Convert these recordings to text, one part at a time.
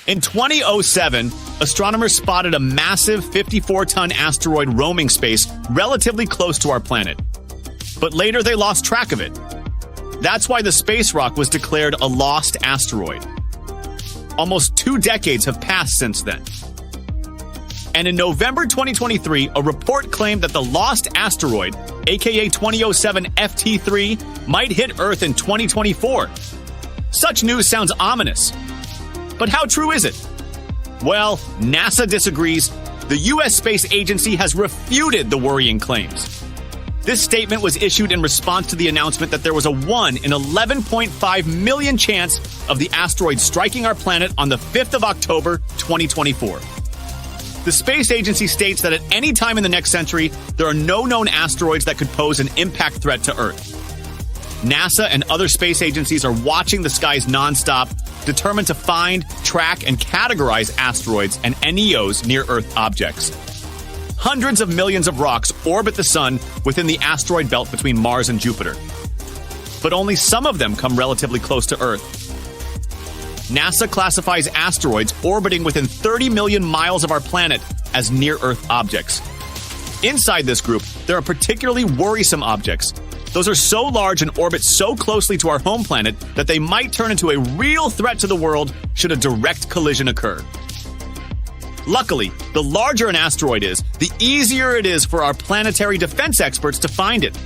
In 2007, astronomers spotted a massive 54-ton asteroid roaming space relatively close to our planet. But later they lost track of it. That's why the space rock was declared a lost asteroid. Almost 2 decades have passed since then. And in November 2023, a report claimed that the lost asteroid, aka 2007 FT3, might hit Earth in 2024. Such news sounds ominous. But how true is it? Well, NASA disagrees. The U.S. Space Agency has refuted the worrying claims. This statement was issued in response to the announcement that there was a 1 in 11.5 million chance of the asteroid striking our planet on the 5th of October, 2024. The Space Agency states that at any time in the next century, there are no known asteroids that could pose an impact threat to Earth. NASA and other space agencies are watching the skies nonstop, determined to find, track, and categorize asteroids and NEOs near Earth objects. Hundreds of millions of rocks orbit the sun within the asteroid belt between Mars and Jupiter. But only some of them come relatively close to Earth. NASA classifies asteroids orbiting within 30 million miles of our planet as near-Earth objects. Inside this group, there are particularly worrisome objects. Those are so large and orbit so closely to our home planet that they might turn into a real threat to the world should a direct collision occur. Luckily, the larger an asteroid is, the easier it is for our planetary defense experts to find it.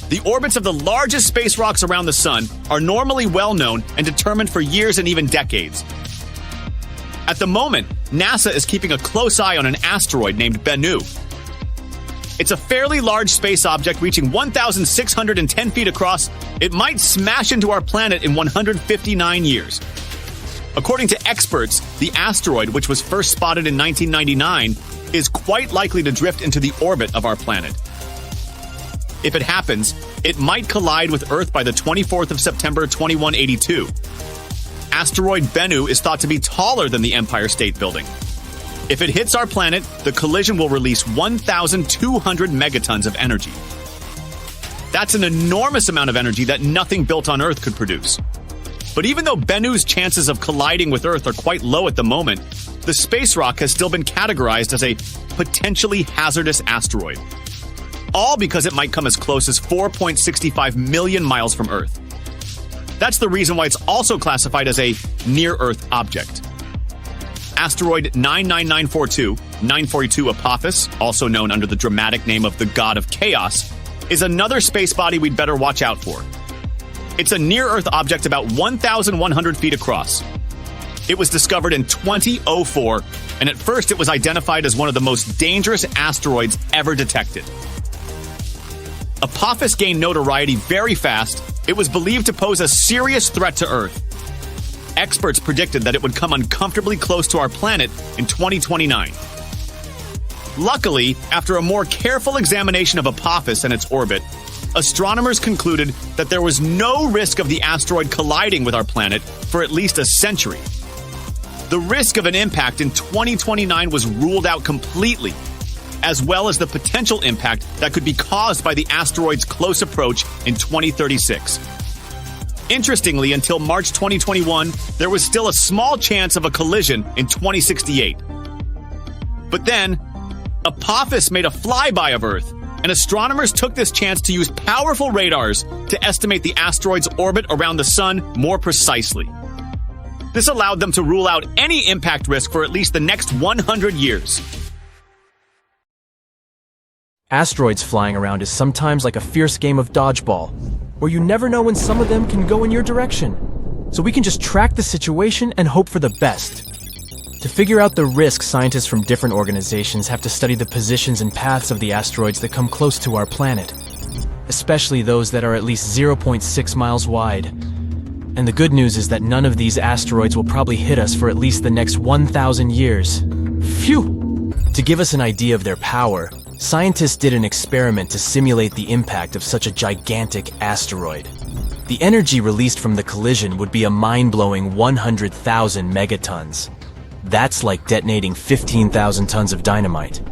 The orbits of the largest space rocks around the sun are normally well known and determined for years and even decades. At the moment, NASA is keeping a close eye on an asteroid named Bennu. It's a fairly large space object reaching 1,610 feet across. It might smash into our planet in 159 years. According to experts, the asteroid, which was first spotted in 1999, is quite likely to drift into the orbit of our planet. If it happens, it might collide with Earth by the 24th of September 2182. Asteroid Bennu is thought to be taller than the Empire State Building. If it hits our planet, the collision will release 1,200 megatons of energy. That's an enormous amount of energy that nothing built on Earth could produce. But even though Bennu's chances of colliding with Earth are quite low at the moment, the space rock has still been categorized as a potentially hazardous asteroid. All because it might come as close as 4.65 million miles from Earth. That's the reason why it's also classified as a near-Earth object. Asteroid 99942, 942 Apophis, also known under the dramatic name of the God of Chaos, is another space body we'd better watch out for. It's a near-Earth object about 1,100 feet across. It was discovered in 2004, and at first it was identified as one of the most dangerous asteroids ever detected. Apophis gained notoriety very fast. It was believed to pose a serious threat to Earth. Experts predicted that it would come uncomfortably close to our planet in 2029. Luckily, after a more careful examination of Apophis and its orbit, astronomers concluded that there was no risk of the asteroid colliding with our planet for at least a century. The risk of an impact in 2029 was ruled out completely, as well as the potential impact that could be caused by the asteroid's close approach in 2036. Interestingly, until March 2021, there was still a small chance of a collision in 2068. But then, Apophis made a flyby of Earth, and astronomers took this chance to use powerful radars to estimate the asteroid's orbit around the sun more precisely. This allowed them to rule out any impact risk for at least the next 100 years. Asteroids flying around is sometimes like a fierce game of dodgeball, where you never know when some of them can go in your direction. So we can just track the situation and hope for the best. To figure out the risk, scientists from different organizations have to study the positions and paths of the asteroids that come close to our planet, especially those that are at least 0.6 miles wide. And the good news is that none of these asteroids will probably hit us for at least the next 1,000 years. Phew! To give us an idea of their power, scientists did an experiment to simulate the impact of such a gigantic asteroid. The energy released from the collision would be a mind-blowing 100,000 megatons. That's like detonating 15,000 tons of dynamite.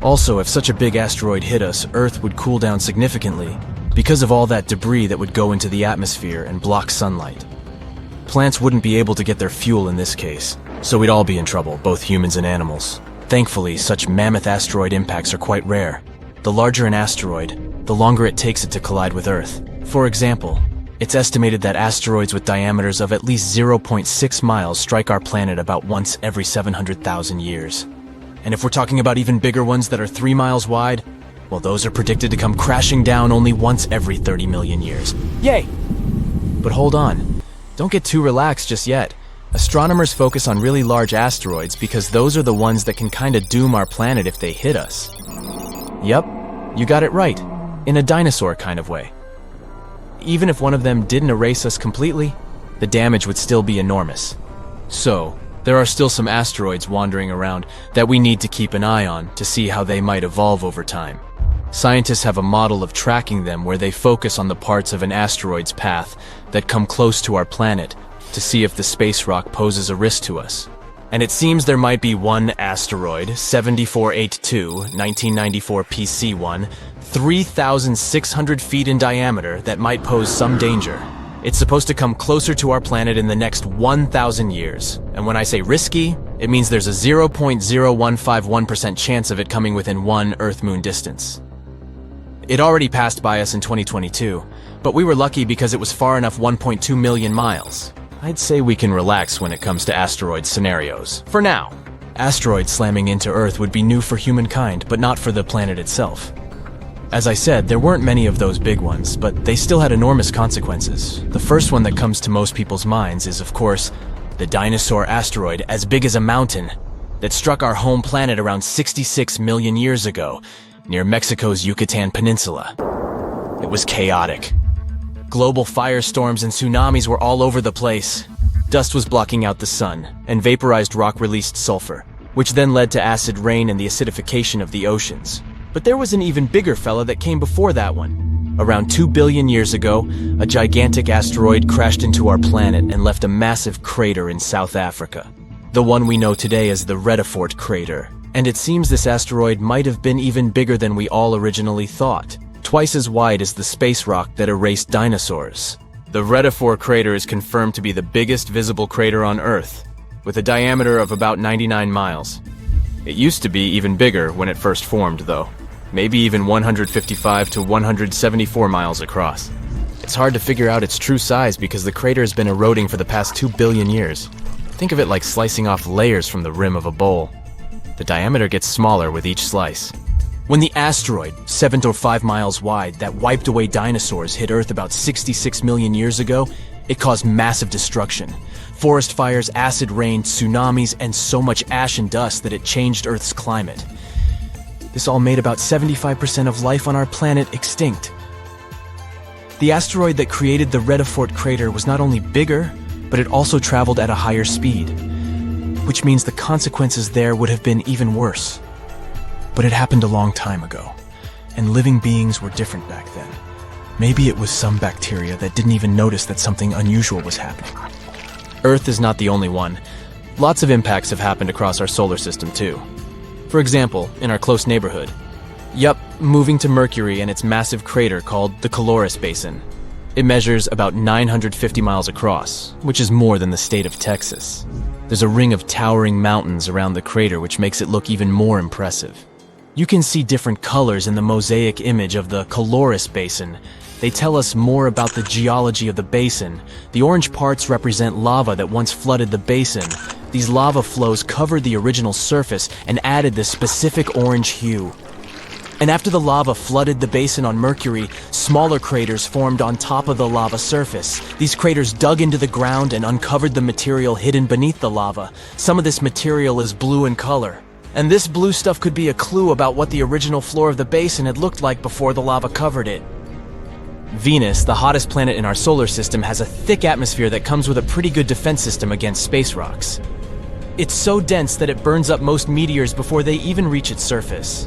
Also, if such a big asteroid hit us, Earth would cool down significantly because of all that debris that would go into the atmosphere and block sunlight. plants wouldn't be able to get their fuel in this case, so we'd all be in trouble, both humans and animals. Thankfully, such mammoth asteroid impacts are quite rare. The larger an asteroid, the longer it takes it to collide with Earth. For example, it's estimated that asteroids with diameters of at least 0.6 miles strike our planet about once every 700,000 years. And if we're talking about even bigger ones that are 3 miles wide, well, those are predicted to come crashing down only once every 30 million years. Yay! But hold on. Don't get too relaxed just yet. Astronomers focus on really large asteroids because those are the ones that can kinda doom our planet if they hit us. Yep, you got it right. In a dinosaur kind of way. Even if one of them didn't erase us completely, the damage would still be enormous. So, there are still some asteroids wandering around that we need to keep an eye on to see how they might evolve over time. Scientists have a model of tracking them where they focus on the parts of an asteroid's path that come close to our planet to see if the space rock poses a risk to us. And it seems there might be one asteroid, 7482, 1994 PC1, 3,600 feet in diameter that might pose some danger. It's supposed to come closer to our planet in the next 1,000 years. And when I say risky, it means there's a 0.0151% chance of it coming within one Earth-Moon distance. It already passed by us in 2022, but we were lucky because it was far enough 1.2 million miles. I'd say we can relax when it comes to asteroid scenarios. For now. Asteroids slamming into Earth would be new for humankind, but not for the planet itself. As I said, there weren't many of those big ones, but they still had enormous consequences. The first one that comes to most people's minds is, of course, the dinosaur asteroid as big as a mountain that struck our home planet around 66 million years ago, near Mexico's Yucatan Peninsula. It was chaotic. Global firestorms and tsunamis were all over the place. Dust was blocking out the sun, and vaporized rock released sulfur, which then led to acid rain and the acidification of the oceans. But there was an even bigger fella that came before that one. Around 2 billion years ago, a gigantic asteroid crashed into our planet and left a massive crater in South Africa. The one we know today as the Redefort crater. And it seems this asteroid might have been even bigger than we all originally thought. Twice as wide as the space rock that erased dinosaurs. The Redefort crater is confirmed to be the biggest visible crater on Earth, with a diameter of about 99 miles. It used to be even bigger when it first formed, though. Maybe even 155 to 174 miles across. It's hard to figure out its true size because the crater has been eroding for the past 2 billion years. Think of it like slicing off layers from the rim of a bowl. The diameter gets smaller with each slice. When the asteroid, 7 to 5 miles wide, that wiped away dinosaurs hit Earth about 66 million years ago, it caused massive destruction. Forest fires, acid rain, tsunamis, and so much ash and dust that it changed Earth's climate. This all made about 75% of life on our planet extinct. The asteroid that created the Redefort crater was not only bigger, but it also traveled at a higher speed, which means the consequences there would have been even worse. But it happened a long time ago, and living beings were different back then. Maybe it was some bacteria that didn't even notice that something unusual was happening. Earth is not the only one. Lots of impacts have happened across our solar system too. For example, in our close neighborhood. Yup, moving to Mercury and its massive crater called the Caloris Basin. It measures about 950 miles across, which is more than the state of Texas. There's a ring of towering mountains around the crater which makes it look even more impressive. You can see different colors in the mosaic image of the Caloris Basin. They tell us more about the geology of the basin. The orange parts represent lava that once flooded the basin. These lava flows covered the original surface and added this specific orange hue. And after the lava flooded the basin on Mercury, smaller craters formed on top of the lava surface. These craters dug into the ground and uncovered the material hidden beneath the lava. Some of this material is blue in color. And this blue stuff could be a clue about what the original floor of the basin had looked like before the lava covered it. Venus, the hottest planet in our solar system, has a thick atmosphere that comes with a pretty good defense system against space rocks. It's so dense that it burns up most meteors before they even reach its surface.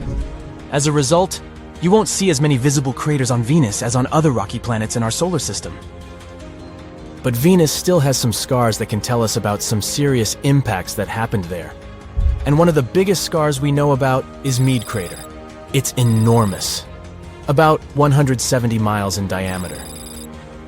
As a result, you won't see as many visible craters on Venus as on other rocky planets in our solar system. But Venus still has some scars that can tell us about some serious impacts that happened there. And one of the biggest scars we know about is Meade Crater. It's enormous, about 170 miles in diameter.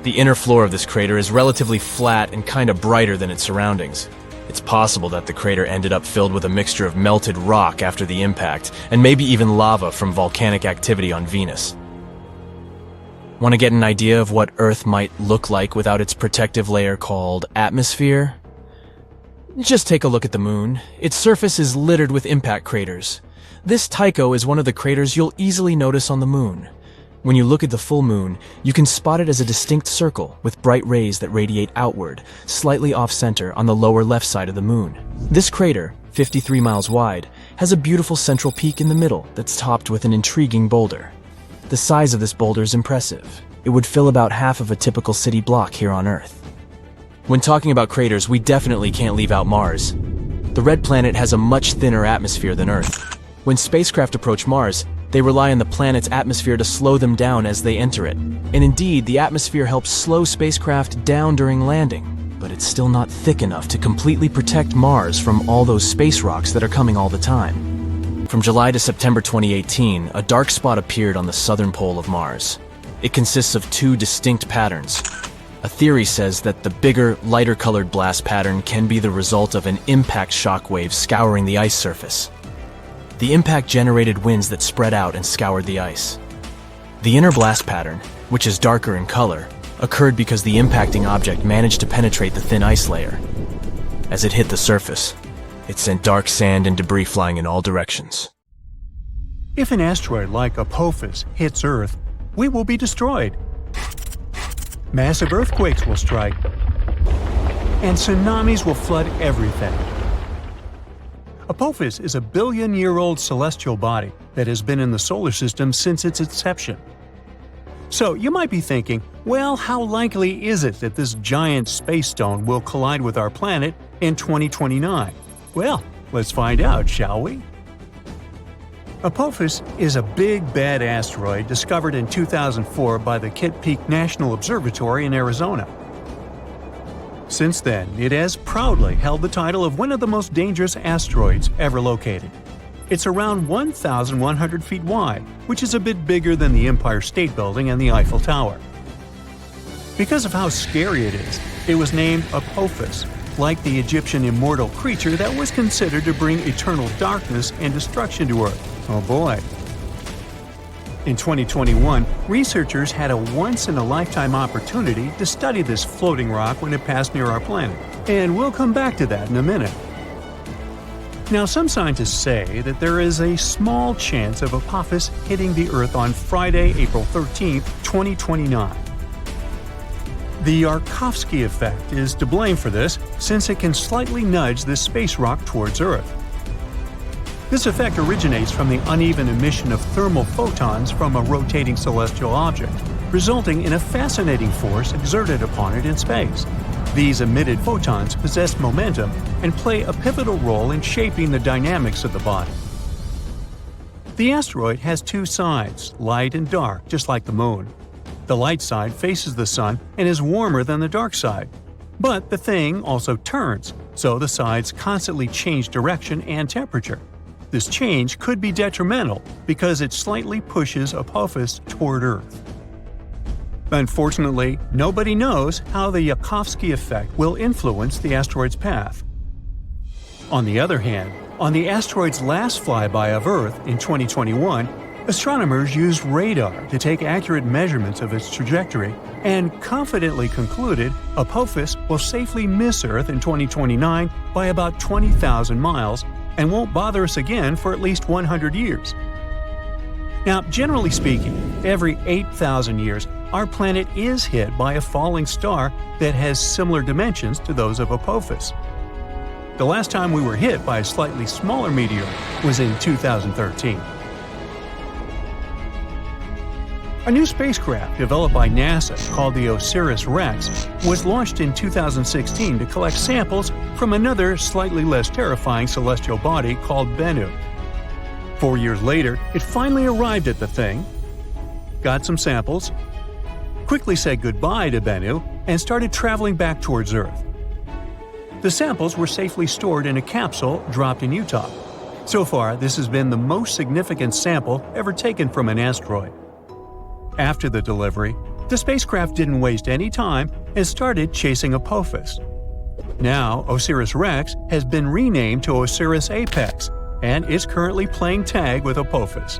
The inner floor of this crater is relatively flat and kind of brighter than its surroundings. It's possible that the crater ended up filled with a mixture of melted rock after the impact, and maybe even lava from volcanic activity on Venus. Want to get an idea of what Earth might look like without its protective layer called atmosphere? Just take a look at the Moon. Its surface is littered with impact craters. This Tycho is one of the craters you'll easily notice on the Moon. When you look at the full moon, you can spot it as a distinct circle with bright rays that radiate outward, slightly off-center on the lower left side of the moon. This crater, 53 miles wide, has a beautiful central peak in the middle that's topped with an intriguing boulder. The size of this boulder is impressive. It would fill about half of a typical city block here on Earth. When talking about craters, we definitely can't leave out Mars. The red planet has a much thinner atmosphere than Earth. When spacecraft approach Mars, they rely on the planet's atmosphere to slow them down as they enter it. And indeed, the atmosphere helps slow spacecraft down during landing, but it's still not thick enough to completely protect Mars from all those space rocks that are coming all the time. From July to September 2018, a dark spot appeared on the southern pole of Mars. It consists of two distinct patterns. A theory says that the bigger, lighter-colored blast pattern can be the result of an impact shockwave scouring the ice surface. The impact generated winds that spread out and scoured the ice. The inner blast pattern, which is darker in color, occurred because the impacting object managed to penetrate the thin ice layer. As it hit the surface, it sent dark sand and debris flying in all directions. If an asteroid like Apophis hits Earth, we will be destroyed. Massive earthquakes will strike, and tsunamis will flood everything. Apophis is a billion-year-old celestial body that has been in the solar system since its inception. So you might be thinking, well, how likely is it that this giant space stone will collide with our planet in 2029? Well, let's find out, shall we? Apophis is a big, bad asteroid discovered in 2004 by the Kitt Peak National Observatory in Arizona. Since then, it has proudly held the title of one of the most dangerous asteroids ever located. It's around 1,100 feet wide, which is a bit bigger than the Empire State Building and the Eiffel Tower. Because of how scary it was named Apophis, like the Egyptian immortal creature that was considered to bring eternal darkness and destruction to Earth. Oh boy. In 2021, researchers had a once-in-a-lifetime opportunity to study this floating rock when it passed near our planet, and we'll come back to that in a minute. Now, some scientists say that there is a small chance of Apophis hitting the Earth on Friday, April 13, 2029. The Yarkovsky effect is to blame for this, since it can slightly nudge this space rock towards Earth. This effect originates from the uneven emission of thermal photons from a rotating celestial object, resulting in a fascinating force exerted upon it in space. These emitted photons possess momentum and play a pivotal role in shaping the dynamics of the body. The asteroid has two sides, light and dark, just like the Moon. The light side faces the Sun and is warmer than the dark side. But the thing also turns, so the sides constantly change direction and temperature. This change could be detrimental because it slightly pushes Apophis toward Earth. Unfortunately, nobody knows how the Yarkovsky effect will influence the asteroid's path. On the other hand, on the asteroid's last flyby of Earth in 2021, astronomers used radar to take accurate measurements of its trajectory and confidently concluded Apophis will safely miss Earth in 2029 by about 20,000 miles and won't bother us again for at least 100 years. Now, generally speaking, every 8,000 years, our planet is hit by a falling star that has similar dimensions to those of Apophis. The last time we were hit by a slightly smaller meteor was in 2013. A new spacecraft developed by NASA called the OSIRIS-REx was launched in 2016 to collect samples from another slightly less terrifying celestial body called Bennu. 4 years later, it finally arrived at the thing, got some samples, quickly said goodbye to Bennu, and started traveling back towards Earth. The samples were safely stored in a capsule dropped in Utah. So far, this has been the most significant sample ever taken from an asteroid. After the delivery, The spacecraft didn't waste any time and started chasing Apophis. Now, OSIRIS-REx has been renamed to OSIRIS-APEX, and is currently playing tag with Apophis.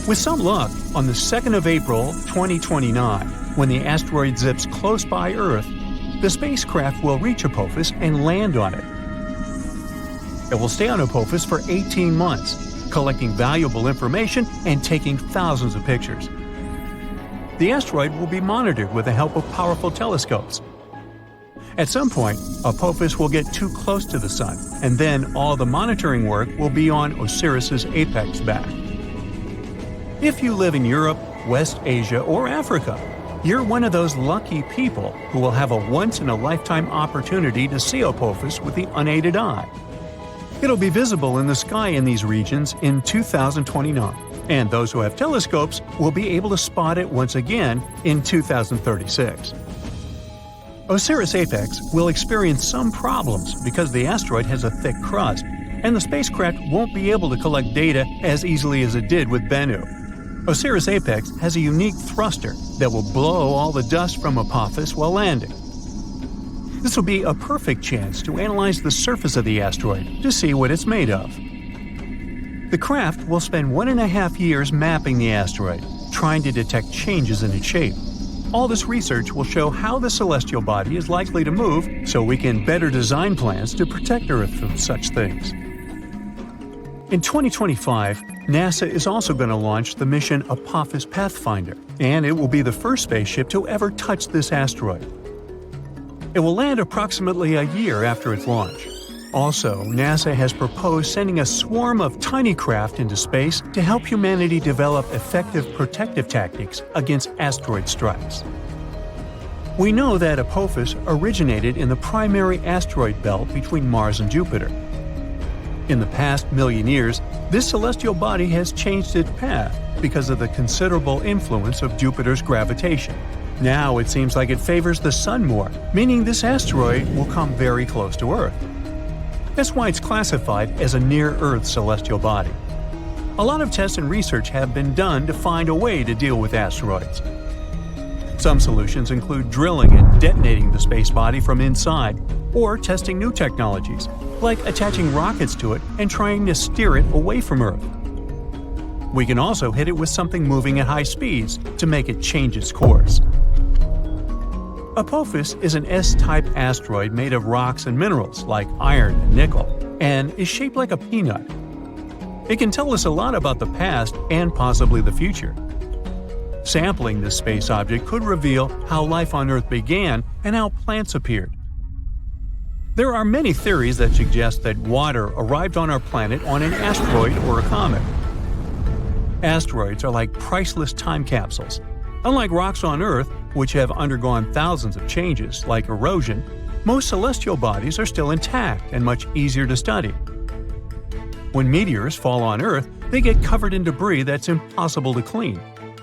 With some luck, on the 2nd of April 2029, when the asteroid zips close by Earth, the spacecraft will reach Apophis and land on it. It will stay on Apophis for 18 months, collecting valuable information and taking thousands of pictures. The asteroid will be monitored with the help of powerful telescopes. At some point, Apophis will get too close to the Sun, and then all the monitoring work will be on Osiris's apex back. If you live in Europe, West Asia, or Africa, you're one of those lucky people who will have a once-in-a-lifetime opportunity to see Apophis with the unaided eye. It'll be visible in the sky in these regions in 2029, and those who have telescopes will be able to spot it once again in 2036. OSIRIS-APEX will experience some problems because the asteroid has a thick crust, and the spacecraft won't be able to collect data as easily as it did with Bennu. OSIRIS-APEX has a unique thruster that will blow all the dust from Apophis while landing. This will be a perfect chance to analyze the surface of the asteroid to see what it's made of. The craft will spend 1.5 years mapping the asteroid, trying to detect changes in its shape. All this research will show how the celestial body is likely to move so we can better design plans to protect Earth from such things. In 2025, NASA is also going to launch the mission Apophis Pathfinder, and it will be the first spaceship to ever touch this asteroid. It will land approximately a year after its launch. Also, NASA has proposed sending a swarm of tiny craft into space to help humanity develop effective protective tactics against asteroid strikes. We know that Apophis originated in the primary asteroid belt between Mars and Jupiter. In the past million years, this celestial body has changed its path because of the considerable influence of Jupiter's gravitation. Now it seems like it favors the Sun more, meaning this asteroid will come very close to Earth. That's why it's classified as a near-Earth celestial body. A lot of tests and research have been done to find a way to deal with asteroids. Some solutions include drilling and detonating the space body from inside, or testing new technologies, like attaching rockets to it and trying to steer it away from Earth. We can also hit it with something moving at high speeds to make it change its course. Apophis is an S-type asteroid made of rocks and minerals like iron and nickel, and is shaped like a peanut. It can tell us a lot about the past and possibly the future. Sampling this space object could reveal how life on Earth began and how plants appeared. There are many theories that suggest that water arrived on our planet on an asteroid or a comet. Asteroids are like priceless time capsules. Unlike rocks on Earth, which have undergone thousands of changes, like erosion, most celestial bodies are still intact and much easier to study. When meteors fall on Earth, they get covered in debris that's impossible to clean.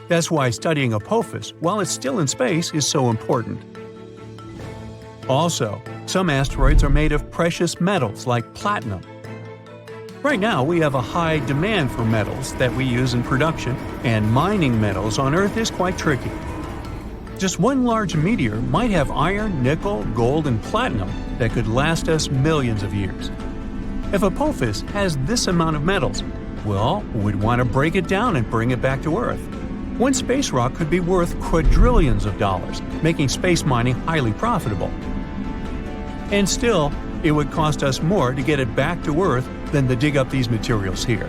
That's why studying Apophis while it's still in space is so important. Also, some asteroids are made of precious metals like platinum. Right now, we have a high demand for metals that we use in production, and mining metals on Earth is quite tricky. Just one large meteor might have iron, nickel, gold, and platinum that could last us millions of years. If Apophis has this amount of metals, well, we'd want to break it down and bring it back to Earth. One space rock could be worth quadrillions of dollars, making space mining highly profitable. And still, it would cost us more to get it back to Earth than to dig up these materials here.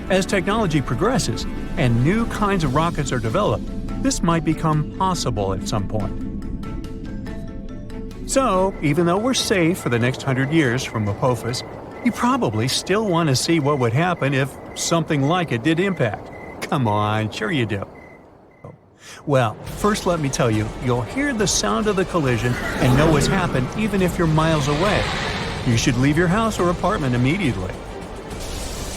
As technology progresses and new kinds of rockets are developed, this might become possible at some point. So, even though we're safe for the next 100 years from Apophis, you probably still want to see what would happen if something like it did impact. Come on, sure you do. Well, first let me tell you, you'll hear the sound of the collision and know what's happened even if you're miles away. You should leave your house or apartment immediately.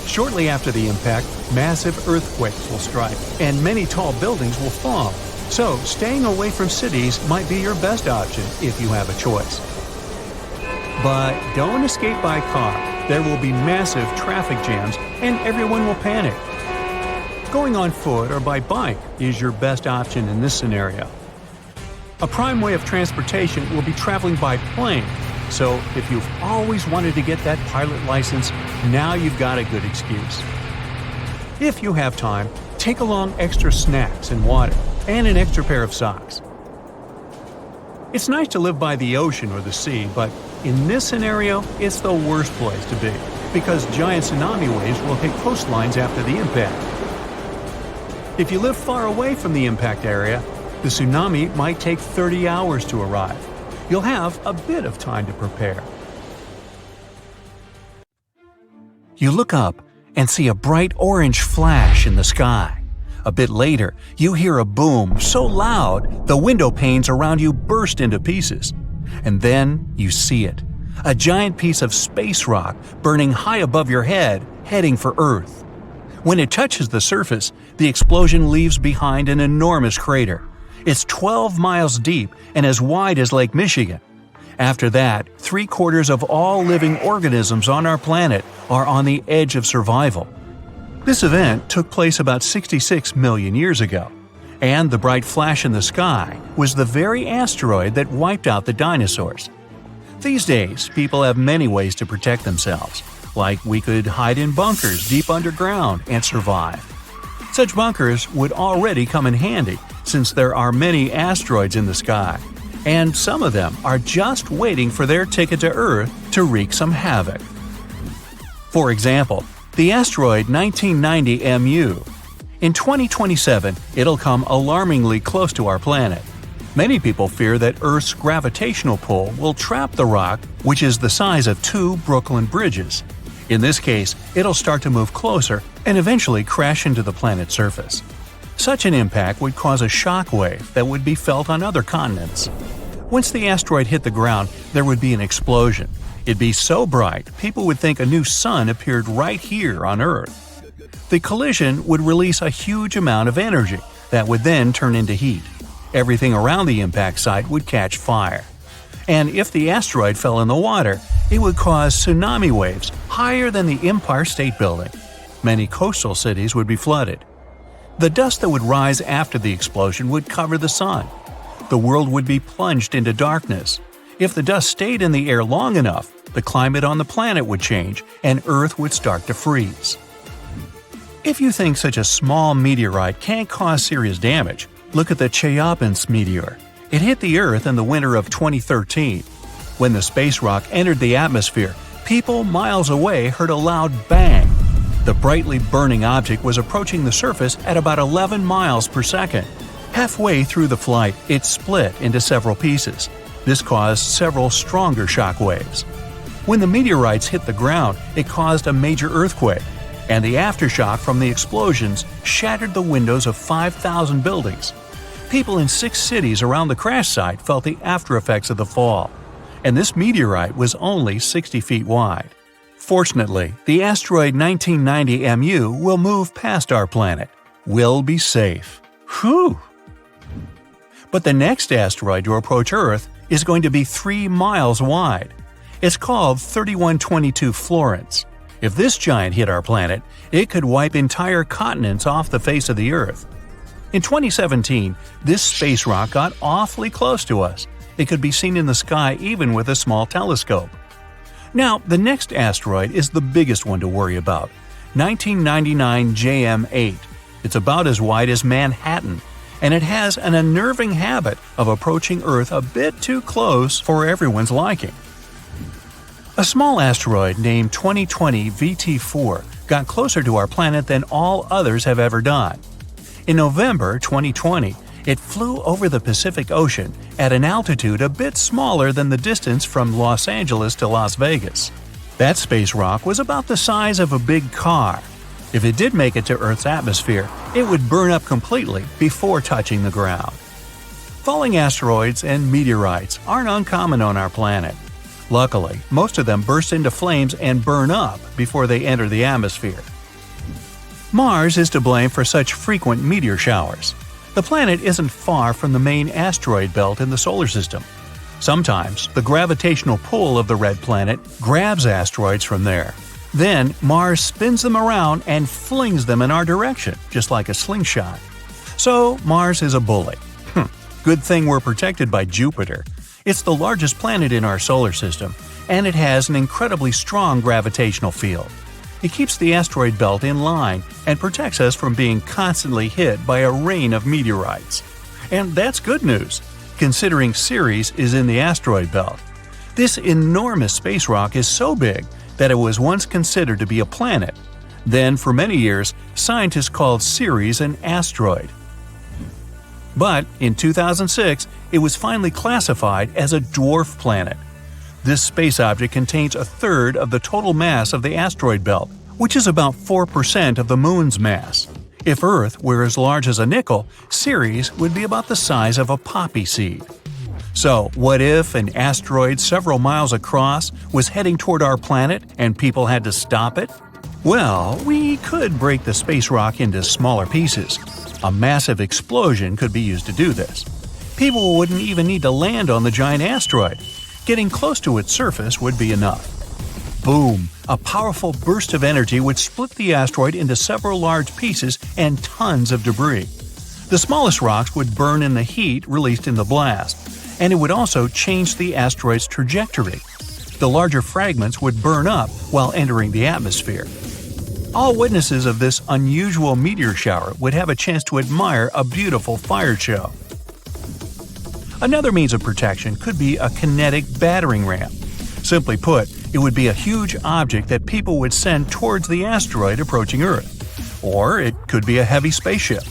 Shortly after the impact, massive earthquakes will strike, and many tall buildings will fall. So, staying away from cities might be your best option if you have a choice. But don't escape by car. There will be massive traffic jams, and everyone will panic. Going on foot or by bike is your best option in this scenario. A prime way of transportation will be traveling by plane, so if you've always wanted to get that pilot license, now you've got a good excuse. If you have time, take along extra snacks and water, and an extra pair of socks. It's nice to live by the ocean or the sea, but in this scenario, it's the worst place to be, because giant tsunami waves will hit coastlines after the impact. If you live far away from the impact area, the tsunami might take 30 hours to arrive. You'll have a bit of time to prepare. You look up and see a bright orange flash in the sky. A bit later, you hear a boom so loud the window panes around you burst into pieces. And then you see it. A giant piece of space rock burning high above your head, heading for Earth. When it touches the surface, the explosion leaves behind an enormous crater. It's 12 miles deep and as wide as Lake Michigan. After that, 3/4 of all living organisms on our planet are on the edge of survival. This event took place about 66 million years ago, and the bright flash in the sky was the very asteroid that wiped out the dinosaurs. These days, people have many ways to protect themselves, like we could hide in bunkers deep underground and survive. Such bunkers would already come in handy since there are many asteroids in the sky, and some of them are just waiting for their ticket to Earth to wreak some havoc. For example, the asteroid 1990 MU. In 2027, it'll come alarmingly close to our planet. Many people fear that Earth's gravitational pull will trap the rock, which is the size of 2 Brooklyn bridges. In this case, it'll start to move closer and eventually crash into the planet's surface. Such an impact would cause a shock wave that would be felt on other continents. Once the asteroid hit the ground, there would be an explosion. It'd be so bright, people would think a new sun appeared right here on Earth. The collision would release a huge amount of energy that would then turn into heat. Everything around the impact site would catch fire. And if the asteroid fell in the water, it would cause tsunami waves higher than the Empire State Building. Many coastal cities would be flooded. The dust that would rise after the explosion would cover the sun. The world would be plunged into darkness. If the dust stayed in the air long enough, the climate on the planet would change and Earth would start to freeze. If you think such a small meteorite can't cause serious damage, look at the Chelyabinsk meteor. It hit the Earth in the winter of 2013. When the space rock entered the atmosphere, people miles away heard a loud bang. The brightly burning object was approaching the surface at about 11 miles per second. Halfway through the flight, it split into several pieces. This caused several stronger shock waves. When the meteorites hit the ground, it caused a major earthquake, and the aftershock from the explosions shattered the windows of 5,000 buildings. People in 6 cities around the crash site felt the aftereffects of the fall, and this meteorite was only 60 feet wide. Fortunately, the asteroid 1990 MU will move past our planet. We'll be safe. Whew! But the next asteroid to approach Earth is going to be 3 miles wide. It's called 3122 Florence. If this giant hit our planet, it could wipe entire continents off the face of the Earth. In 2017, this space rock got awfully close to us. It could be seen in the sky even with a small telescope. Now, the next asteroid is the biggest one to worry about, 1999 JM8. It's about as wide as Manhattan, and it has an unnerving habit of approaching Earth a bit too close for everyone's liking. A small asteroid named 2020 VT4 got closer to our planet than all others have ever done. In November 2020, it flew over the Pacific Ocean at an altitude a bit smaller than the distance from Los Angeles to Las Vegas. That space rock was about the size of a big car. If it did make it to Earth's atmosphere, it would burn up completely before touching the ground. Falling asteroids and meteorites aren't uncommon on our planet. Luckily, most of them burst into flames and burn up before they enter the atmosphere. Mars is to blame for such frequent meteor showers. The planet isn't far from the main asteroid belt in the solar system. Sometimes, the gravitational pull of the red planet grabs asteroids from there. Then Mars spins them around and flings them in our direction, just like a slingshot. So Mars is a bully. Good thing we're protected by Jupiter. It's the largest planet in our solar system, and it has an incredibly strong gravitational field. It keeps the asteroid belt in line and protects us from being constantly hit by a rain of meteorites. And that's good news, considering Ceres is in the asteroid belt. This enormous space rock is so big that it was once considered to be a planet. Then, for many years, scientists called Ceres an asteroid. But in 2006, it was finally classified as a dwarf planet. This space object contains a third of the total mass of the asteroid belt, which is about 4% of the Moon's mass. If Earth were as large as a nickel, Ceres would be about the size of a poppy seed. So, what if an asteroid several miles across was heading toward our planet and people had to stop it? Well, we could break the space rock into smaller pieces. A massive explosion could be used to do this. People wouldn't even need to land on the giant asteroid. Getting close to its surface would be enough. Boom! A powerful burst of energy would split the asteroid into several large pieces and tons of debris. The smallest rocks would burn in the heat released in the blast, and it would also change the asteroid's trajectory. The larger fragments would burn up while entering the atmosphere. All witnesses of this unusual meteor shower would have a chance to admire a beautiful fire show. Another means of protection could be a kinetic battering ram. Simply put, it would be a huge object that people would send towards the asteroid approaching Earth. Or it could be a heavy spaceship.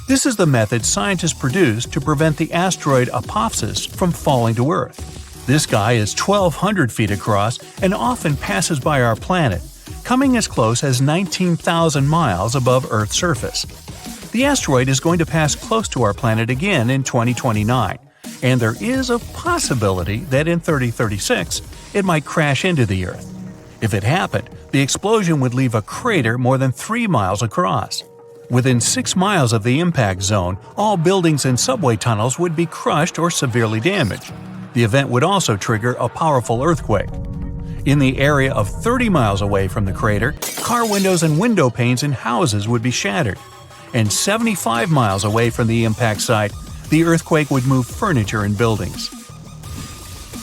This is the method scientists produce to prevent the asteroid Apophis from falling to Earth. This guy is 1,200 feet across and often passes by our planet, coming as close as 19,000 miles above Earth's surface. The asteroid is going to pass close to our planet again in 2029, and there is a possibility that in 3036 it might crash into the Earth. If it happened, the explosion would leave a crater more than 3 miles across. Within 6 miles of the impact zone, all buildings and subway tunnels would be crushed or severely damaged. The event would also trigger a powerful earthquake. In the area of 30 miles away from the crater, car windows and window panes in houses would be shattered. And 75 miles away from the impact site, the earthquake would move furniture and buildings.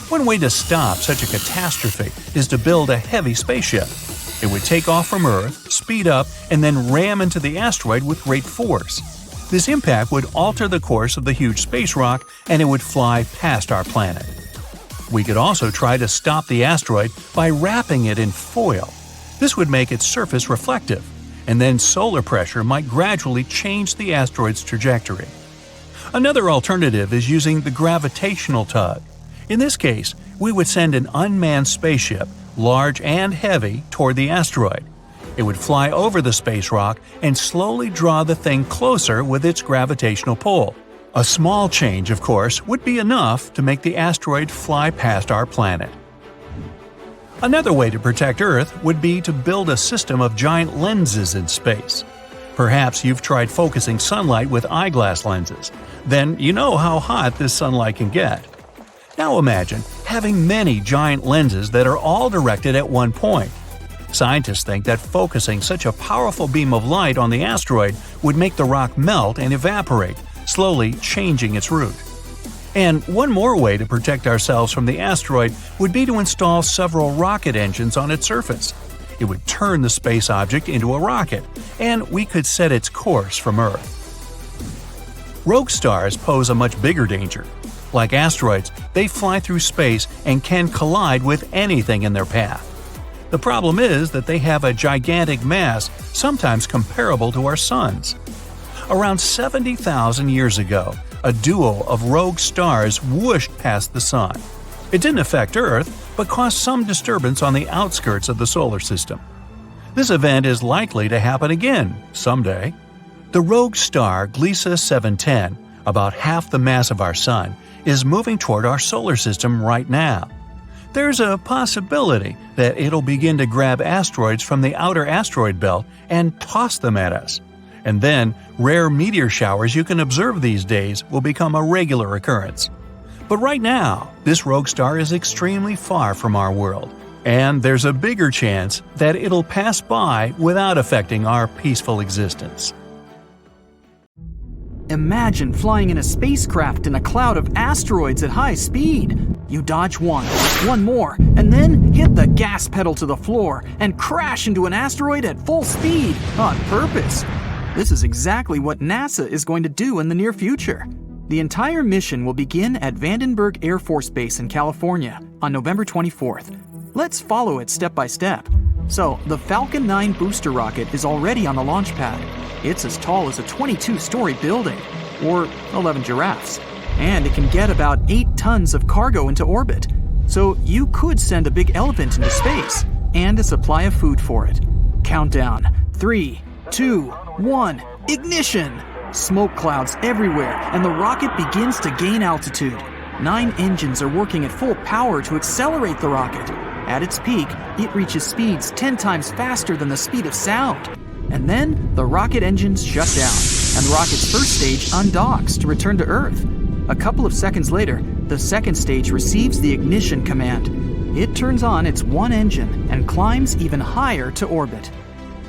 One way to stop such a catastrophe is to build a heavy spaceship. It would take off from Earth, speed up, and then ram into the asteroid with great force. This impact would alter the course of the huge space rock, and it would fly past our planet. We could also try to stop the asteroid by wrapping it in foil. This would make its surface reflective, and then solar pressure might gradually change the asteroid's trajectory. Another alternative is using the gravitational tug. In this case, we would send an unmanned spaceship, large and heavy, toward the asteroid. It would fly over the space rock and slowly draw the thing closer with its gravitational pull. A small change, of course, would be enough to make the asteroid fly past our planet. Another way to protect Earth would be to build a system of giant lenses in space. Perhaps you've tried focusing sunlight with eyeglass lenses. Then you know how hot this sunlight can get. Now imagine having many giant lenses that are all directed at one point. Scientists think that focusing such a powerful beam of light on the asteroid would make the rock melt and evaporate, slowly changing its route. And one more way to protect ourselves from the asteroid would be to install several rocket engines on its surface. It would turn the space object into a rocket, and we could set its course from Earth. Rogue stars pose a much bigger danger. Like asteroids, they fly through space and can collide with anything in their path. The problem is that they have a gigantic mass, sometimes comparable to our Sun's. Around 70,000 years ago, a duo of rogue stars whooshed past the Sun. It didn't affect Earth, but caused some disturbance on the outskirts of the solar system. This event is likely to happen again someday. The rogue star Gliese 710, about half the mass of our Sun, is moving toward our solar system right now. There's a possibility that it'll begin to grab asteroids from the outer asteroid belt and toss them at us. And then, rare meteor showers you can observe these days will become a regular occurrence. But right now, this rogue star is extremely far from our world. And there's a bigger chance that it'll pass by without affecting our peaceful existence. Imagine flying in a spacecraft in a cloud of asteroids at high speed. You dodge one more, and then hit the gas pedal to the floor and crash into an asteroid at full speed on purpose. This is exactly what NASA is going to do in the near future. The entire mission will begin at Vandenberg Air Force Base in California on November 24th. Let's follow it step by step. So, the Falcon 9 booster rocket is already on the launch pad. It's as tall as a 22-story building, or 11 giraffes, and it can get about 8 tons of cargo into orbit. So you could send a big elephant into space, and a supply of food for it. Countdown, 3, 2, 1, ignition! Smoke clouds everywhere, and the rocket begins to gain altitude. 9 engines are working at full power to accelerate the rocket. At its peak, it reaches speeds 10 times faster than the speed of sound. And then, the rocket engines shut down, and the rocket's first stage undocks to return to Earth. A couple of seconds later, the second stage receives the ignition command. It turns on its one engine and climbs even higher to orbit.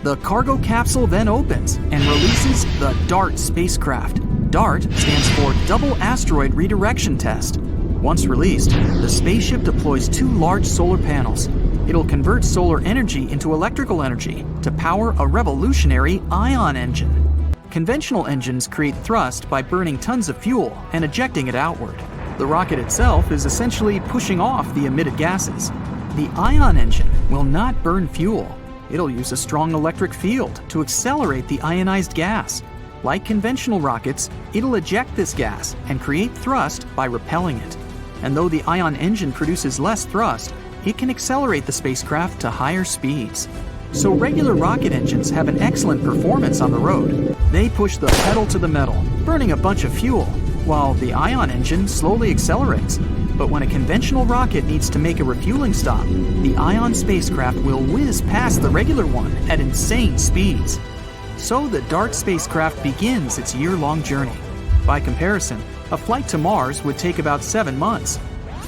The cargo capsule then opens and releases the DART spacecraft. DART stands for Double Asteroid Redirection Test. Once released, the spaceship deploys 2 large solar panels. It'll convert solar energy into electrical energy to power a revolutionary ion engine. Conventional engines create thrust by burning tons of fuel and ejecting it outward. The rocket itself is essentially pushing off the emitted gases. The ion engine will not burn fuel. It'll use a strong electric field to accelerate the ionized gas. Like conventional rockets, it'll eject this gas and create thrust by repelling it. And though the ion engine produces less thrust, it can accelerate the spacecraft to higher speeds. So regular rocket engines have an excellent performance on the road. They push the pedal to the metal, burning a bunch of fuel, while the ion engine slowly accelerates. But when a conventional rocket needs to make a refueling stop, the ion spacecraft will whiz past the regular one at insane speeds. So the DART spacecraft begins its year-long journey. By comparison, a flight to Mars would take about 7 months.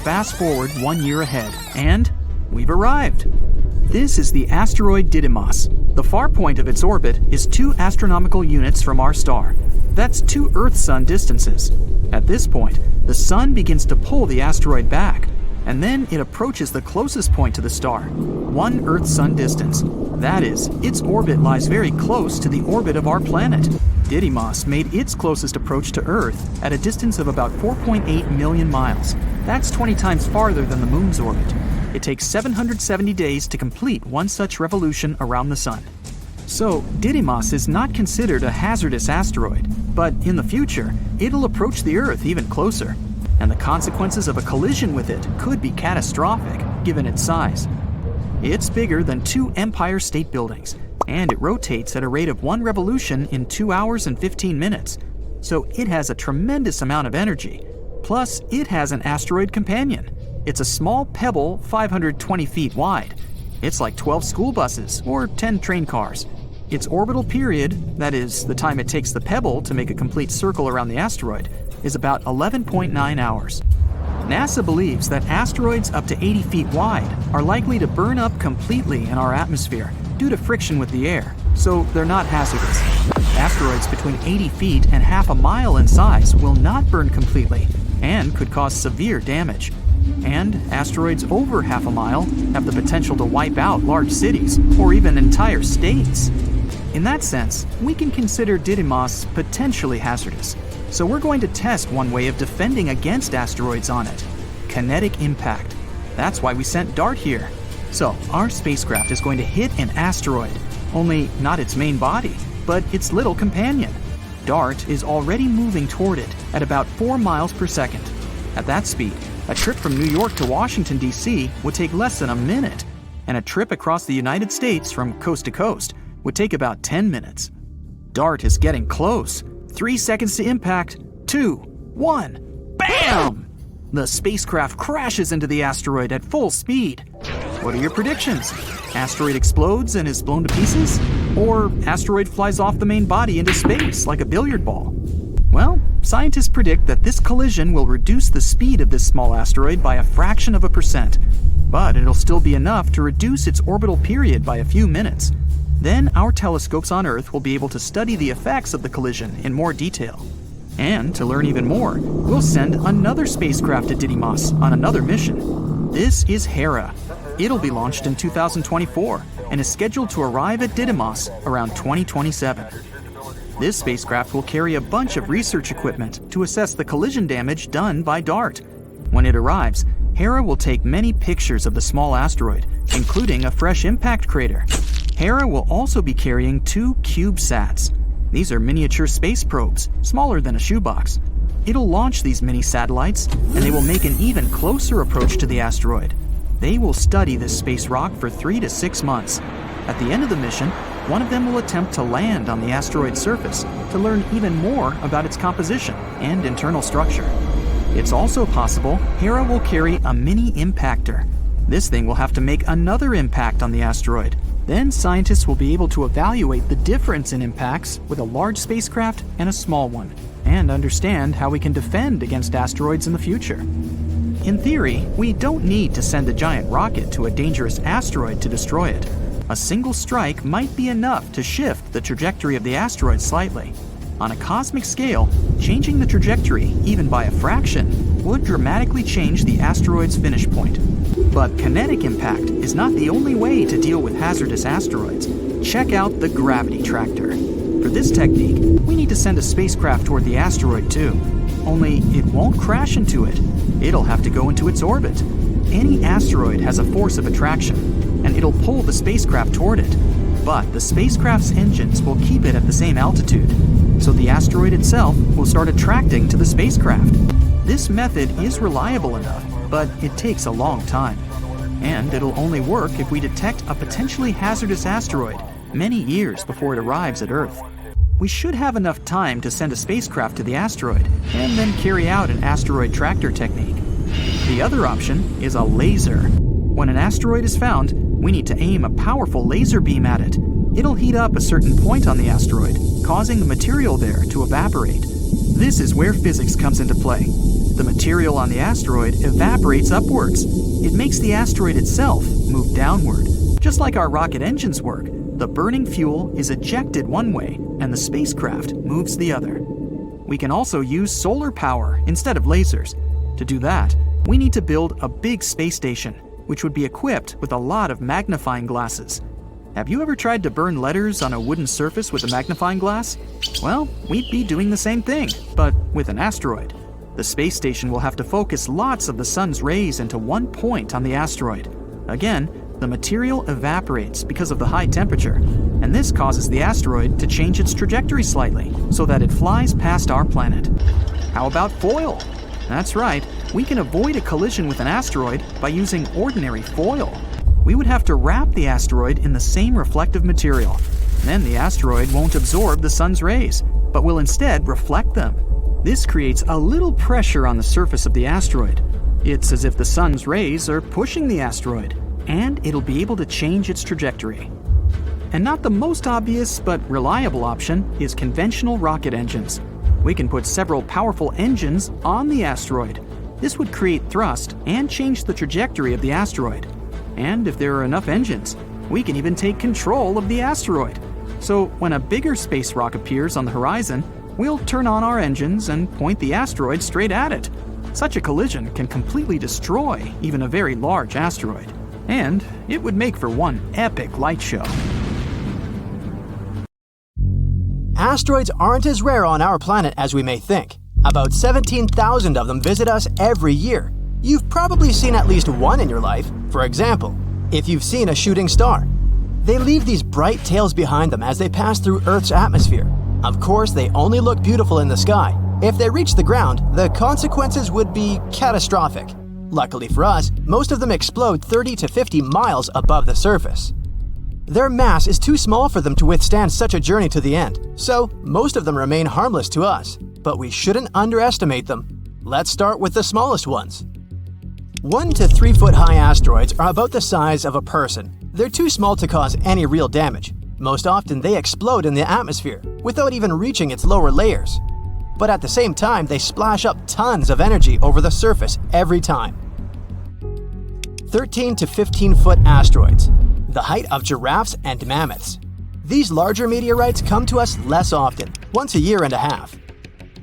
Fast forward 1 year ahead, and we've arrived. This is the asteroid Didymos. The far point of its orbit is 2 astronomical units from our star. That's 2 Earth-Sun distances. At this point, the Sun begins to pull the asteroid back, and then it approaches the closest point to the star, 1 Earth-Sun distance. That is, its orbit lies very close to the orbit of our planet. Didymos made its closest approach to Earth at a distance of about 4.8 million miles. That's 20 times farther than the Moon's orbit. It takes 770 days to complete one such revolution around the Sun. So, Didymos is not considered a hazardous asteroid, but in the future, it'll approach the Earth even closer, and the consequences of a collision with it could be catastrophic, given its size. It's bigger than 2 Empire State Buildings, and it rotates at a rate of 1 revolution in 2 hours and 15 minutes, so it has a tremendous amount of energy. Plus, it has an asteroid companion. It's a small pebble 520 feet wide. It's like 12 school buses or 10 train cars. Its orbital period, that is, the time it takes the pebble to make a complete circle around the asteroid, is about 11.9 hours. NASA believes that asteroids up to 80 feet wide are likely to burn up completely in our atmosphere due to friction with the air, so they're not hazardous. Asteroids between 80 feet and half a mile in size will not burn completely and could cause severe damage. And asteroids over half a mile have the potential to wipe out large cities or even entire states. In that sense, we can consider Didymos potentially hazardous. So we're going to test one way of defending against asteroids on it: kinetic impact. That's why we sent DART here. So our spacecraft is going to hit an asteroid, only not its main body, but its little companion. DART is already moving toward it at about 4 miles per second. At that speed, a trip from New York to Washington, D.C. would take less than a minute, and a trip across the United States from coast to coast would take about 10 minutes. DART is getting close. 3 seconds to impact. 2, 1, BAM! The spacecraft crashes into the asteroid at full speed. What are your predictions? Asteroid explodes and is blown to pieces? Or asteroid flies off the main body into space like a billiard ball? Well, scientists predict that this collision will reduce the speed of this small asteroid by a fraction of a percent, but it'll still be enough to reduce its orbital period by a few minutes. Then our telescopes on Earth will be able to study the effects of the collision in more detail. And to learn even more, we'll send another spacecraft to Didymos on another mission. This is Hera. It'll be launched in 2024 and is scheduled to arrive at Didymos around 2027. This spacecraft will carry a bunch of research equipment to assess the collision damage done by DART. When it arrives, Hera will take many pictures of the small asteroid, including a fresh impact crater. Hera will also be carrying 2 CubeSats. These are miniature space probes, smaller than a shoebox. It'll launch these mini satellites, and they will make an even closer approach to the asteroid. They will study this space rock for 3 to 6 months. At the end of the mission, one of them will attempt to land on the asteroid's surface to learn even more about its composition and internal structure. It's also possible Hera will carry a mini impactor. This thing will have to make another impact on the asteroid. Then scientists will be able to evaluate the difference in impacts with a large spacecraft and a small one, and understand how we can defend against asteroids in the future. In theory, we don't need to send a giant rocket to a dangerous asteroid to destroy it. A single strike might be enough to shift the trajectory of the asteroid slightly. On a cosmic scale, changing the trajectory, even by a fraction, would dramatically change the asteroid's finish point. But kinetic impact is not the only way to deal with hazardous asteroids. Check out the gravity tractor. For this technique, we need to send a spacecraft toward the asteroid too. Only it won't crash into it. It'll have to go into its orbit. Any asteroid has a force of attraction, and it'll pull the spacecraft toward it. But the spacecraft's engines will keep it at the same altitude, so the asteroid itself will start attracting to the spacecraft. This method is reliable enough, but it takes a long time. And it'll only work if we detect a potentially hazardous asteroid many years before it arrives at Earth. We should have enough time to send a spacecraft to the asteroid and then carry out an asteroid tractor technique. The other option is a laser. When an asteroid is found, we need to aim a powerful laser beam at it. It'll heat up a certain point on the asteroid, causing the material there to evaporate. This is where physics comes into play. The material on the asteroid evaporates upwards. It makes the asteroid itself move downward. Just like our rocket engines work, the burning fuel is ejected one way and the spacecraft moves the other. We can also use solar power instead of lasers. To do that, we need to build a big space station, which would be equipped with a lot of magnifying glasses. Have you ever tried to burn letters on a wooden surface with a magnifying glass? Well, we'd be doing the same thing, but with an asteroid. The space station will have to focus lots of the sun's rays into one point on the asteroid. Again, the material evaporates because of the high temperature, and this causes the asteroid to change its trajectory slightly so that it flies past our planet. How about foil? That's right, we can avoid a collision with an asteroid by using ordinary foil. We would have to wrap the asteroid in the same reflective material. Then the asteroid won't absorb the sun's rays, but will instead reflect them. This creates a little pressure on the surface of the asteroid. It's as if the sun's rays are pushing the asteroid, and it'll be able to change its trajectory. And not the most obvious but reliable option is conventional rocket engines. We can put several powerful engines on the asteroid. This would create thrust and change the trajectory of the asteroid. And if there are enough engines, we can even take control of the asteroid. So when a bigger space rock appears on the horizon, we'll turn on our engines and point the asteroid straight at it. Such a collision can completely destroy even a very large asteroid. And it would make for one epic light show. Asteroids aren't as rare on our planet as we may think. About 17,000 of them visit us every year. You've probably seen at least one in your life. For example, if you've seen a shooting star. They leave these bright tails behind them as they pass through Earth's atmosphere. Of course, they only look beautiful in the sky. If they reach the ground, the consequences would be catastrophic. Luckily for us, most of them explode 30 to 50 miles above the surface. Their mass is too small for them to withstand such a journey to the end, so most of them remain harmless to us. But we shouldn't underestimate them. Let's start with the smallest ones. 1 to 3 foot high asteroids are about the size of a person. They're too small to cause any real damage. Most often they explode in the atmosphere, without even reaching its lower layers. but at the same time, they splash up tons of energy over the surface every time. 13 to 15-foot asteroids, the height of giraffes and mammoths. These larger meteorites come to us less often, once a year and a half.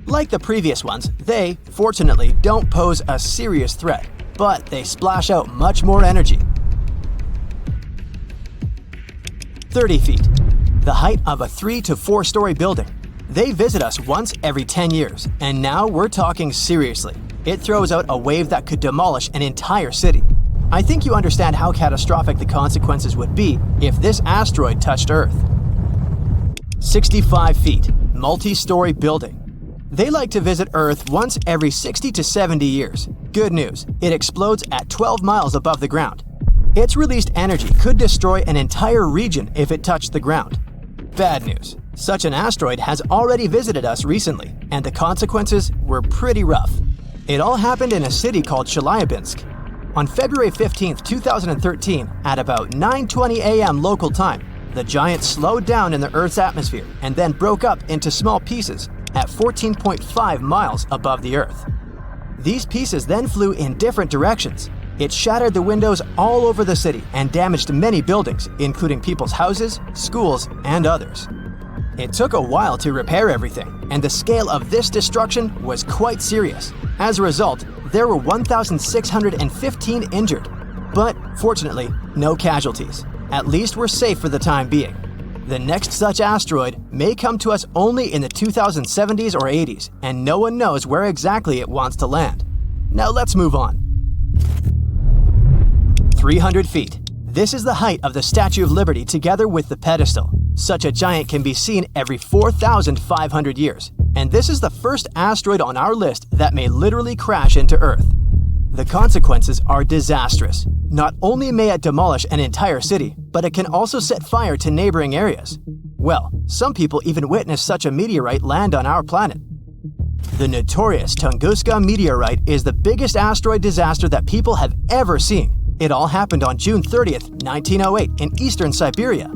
Like the previous ones, they, fortunately, don't pose a serious threat, but they splash out much more energy. 30 feet, the height of a 3 to 4-story building. They visit us once every 10 years, and now we're talking seriously. It throws out a wave that could demolish an entire city. I think you understand how catastrophic the consequences would be if this asteroid touched Earth. 65 feet, multi-story building. They like to visit Earth once every 60 to 70 years. Good news, it explodes at 12 miles above the ground. Its released energy could destroy an entire region if it touched the ground. Bad news, such an asteroid has already visited us recently, and the consequences were pretty rough. It all happened in a city called Chelyabinsk. On February 15, 2013, at about 9:20 a.m. local time, the giant slowed down in the Earth's atmosphere and then broke up into small pieces at 14.5 miles above the Earth. These pieces then flew in different directions. It shattered the windows all over the city and damaged many buildings, including people's houses, schools, and others. It took a while to repair everything, and the scale of this destruction was quite serious. As a result, there were 1,615 injured. But fortunately, no casualties. At least we're safe for the time being. The next such asteroid may come to us only in the 2070s or 80s, and no one knows where exactly it wants to land. Now let's move on. 300 feet. This is the height of the Statue of Liberty together with the pedestal. Such a giant can be seen every 4,500 years, and this is the first asteroid on our list that may literally crash into Earth. The consequences are disastrous. Not only may it demolish an entire city, but it can also set fire to neighboring areas. Well, some people even witnessed such a meteorite land on our planet. The notorious Tunguska meteorite is the biggest asteroid disaster that people have ever seen. It all happened on June 30th, 1908 in eastern Siberia.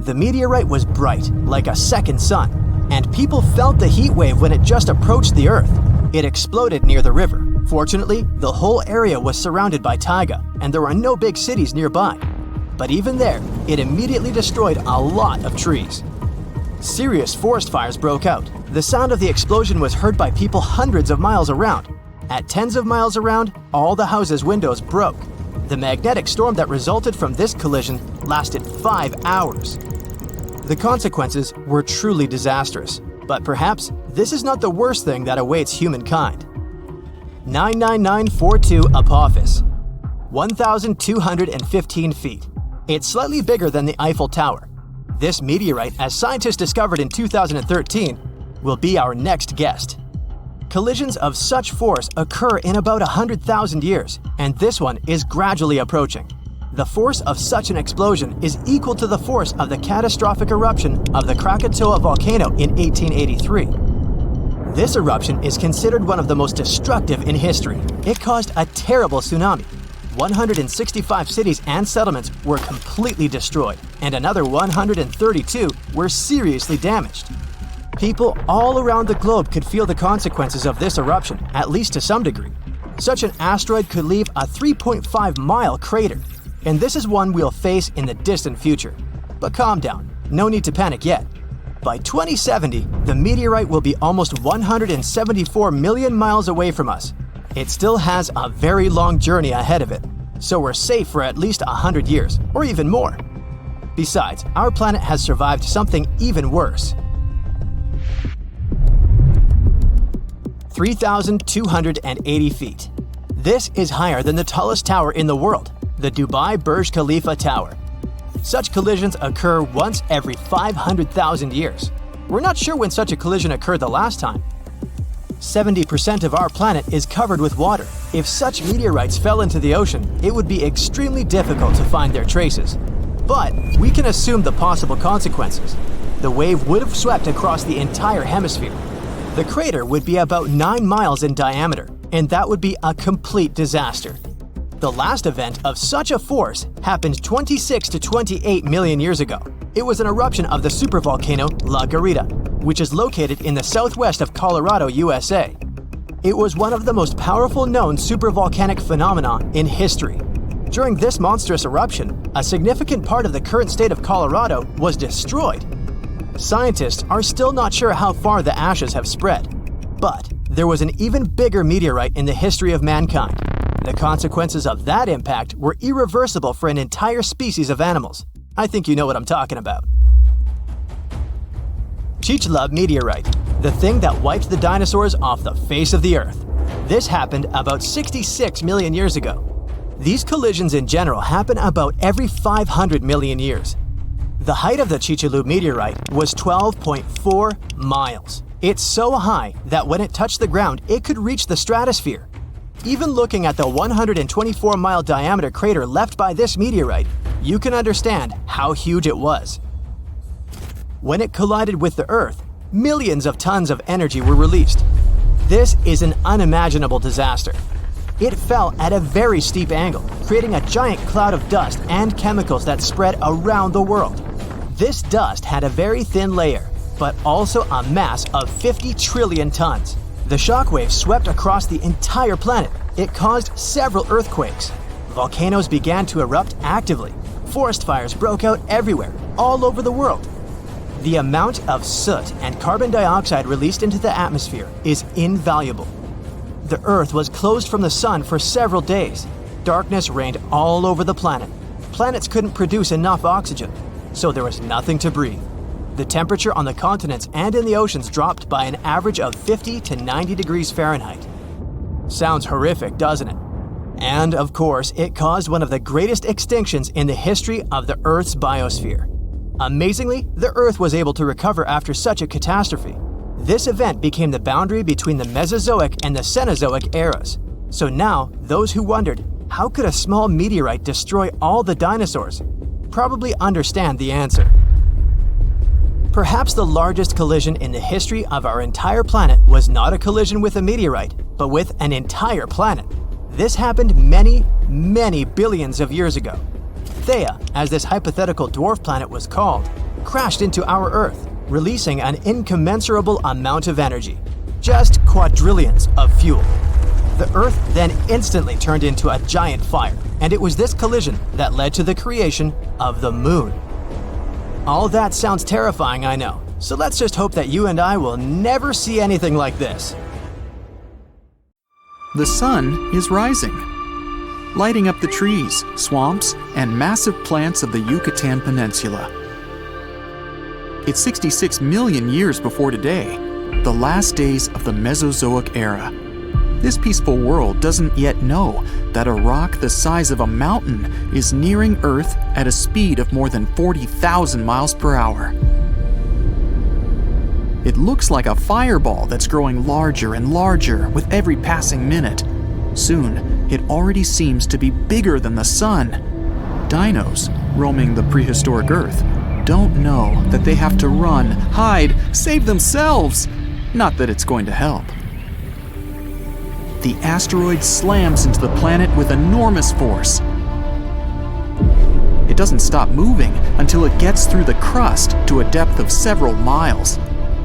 The meteorite was bright, like a second sun, and people felt the heat wave when it just approached the Earth. It exploded near the river. Fortunately, the whole area was surrounded by taiga, and there were no big cities nearby. But even there, it immediately destroyed a lot of trees. Serious forest fires broke out. The sound of the explosion was heard by people hundreds of miles around. At tens of miles around, all the houses' windows broke. The magnetic storm that resulted from this collision lasted 5 hours. The consequences were truly disastrous, but perhaps this is not the worst thing that awaits humankind. 99942 Apophis, 1,215 feet. It's slightly bigger than the Eiffel Tower. This meteorite, as scientists discovered in 2013, will be our next guest. Collisions of such force occur in about 100,000 years, and this one is gradually approaching. The force of such an explosion is equal to the force of the catastrophic eruption of the Krakatoa volcano in 1883. This eruption is considered one of the most destructive in history. It caused a terrible tsunami. 165 cities and settlements were completely destroyed, and another 132 were seriously damaged. People all around the globe could feel the consequences of this eruption, at least to some degree. Such an asteroid could leave a 3.5-mile crater, and this is one we'll face in the distant future. But calm down, no need to panic yet. By 2070, the meteorite will be almost 174 million miles away from us. It still has a very long journey ahead of it, so we're safe for at least 100 years, or even more. Besides, our planet has survived something even worse. 3,280 feet. This is higher than the tallest tower in the world, the Dubai Burj Khalifa Tower. Such collisions occur once every 500,000 years. We're not sure when such a collision occurred the last time. 70% of our planet is covered with water. If such meteorites fell into the ocean, it would be extremely difficult to find their traces. But we can assume the possible consequences. The wave would have swept across the entire hemisphere. The crater would be about 9 miles in diameter, and that would be a complete disaster. The last event of such a force happened 26 to 28 million years ago. It was an eruption of the supervolcano La Garita. which is located in the southwest of Colorado, USA. It was one of the most powerful known supervolcanic phenomena in history. During this monstrous eruption, a significant part of the current state of Colorado was destroyed. Scientists are still not sure how far the ashes have spread, but there was an even bigger meteorite in the history of mankind. The consequences of that impact were irreversible for an entire species of animals. I think you know what I'm talking about. Chicxulub meteorite, the thing that wiped the dinosaurs off the face of the Earth. This happened about 66 million years ago. These collisions in general happen about every 500 million years. The height of the Chicxulub meteorite was 12.4 miles. It's so high that when it touched the ground, it could reach the stratosphere. Even looking at the 124-mile diameter crater left by this meteorite, you can understand how huge it was. When it collided with the Earth, millions of tons of energy were released. This is an unimaginable disaster. It fell at a very steep angle, creating a giant cloud of dust and chemicals that spread around the world. This dust had a very thin layer, but also a mass of 50 trillion tons. The shockwave swept across the entire planet. It caused several earthquakes. Volcanoes began to erupt actively. Forest fires broke out everywhere, all over the world. The amount of soot and carbon dioxide released into the atmosphere is invaluable. The Earth was closed from the sun for several days. Darkness reigned all over the planet. Planets couldn't produce enough oxygen, so there was nothing to breathe. The temperature on the continents and in the oceans dropped by an average of 50 to 90 degrees Fahrenheit. Sounds horrific, doesn't it? And of course, it caused one of the greatest extinctions in the history of the Earth's biosphere. Amazingly, the Earth was able to recover after such a catastrophe. This event became the boundary between the Mesozoic and the Cenozoic eras. So now, those who wondered, how could a small meteorite destroy all the dinosaurs, probably understand the answer. Perhaps the largest collision in the history of our entire planet was not a collision with a meteorite, but with an entire planet. This happened many, many billions of years ago. Theia, as this hypothetical dwarf planet was called, crashed into our Earth, releasing an incommensurable amount of energy, just quadrillions of fuel. The Earth then instantly turned into a giant fire, and it was this collision that led to the creation of the Moon. All that sounds terrifying, I know, so let's just hope that you and I will never see anything like this. The sun is rising, lighting up the trees, swamps, and massive plants of the Yucatan Peninsula. It's 66 million years before today, the last days of the Mesozoic era. This peaceful world doesn't yet know that a rock the size of a mountain is nearing Earth at a speed of more than 40,000 miles per hour. It looks like a fireball that's growing larger and larger with every passing minute. Soon, it already seems to be bigger than the sun. Dinos, roaming the prehistoric Earth, don't know that they have to run, hide, save themselves. Not that it's going to help. The asteroid slams into the planet with enormous force. It doesn't stop moving until it gets through the crust to a depth of several miles.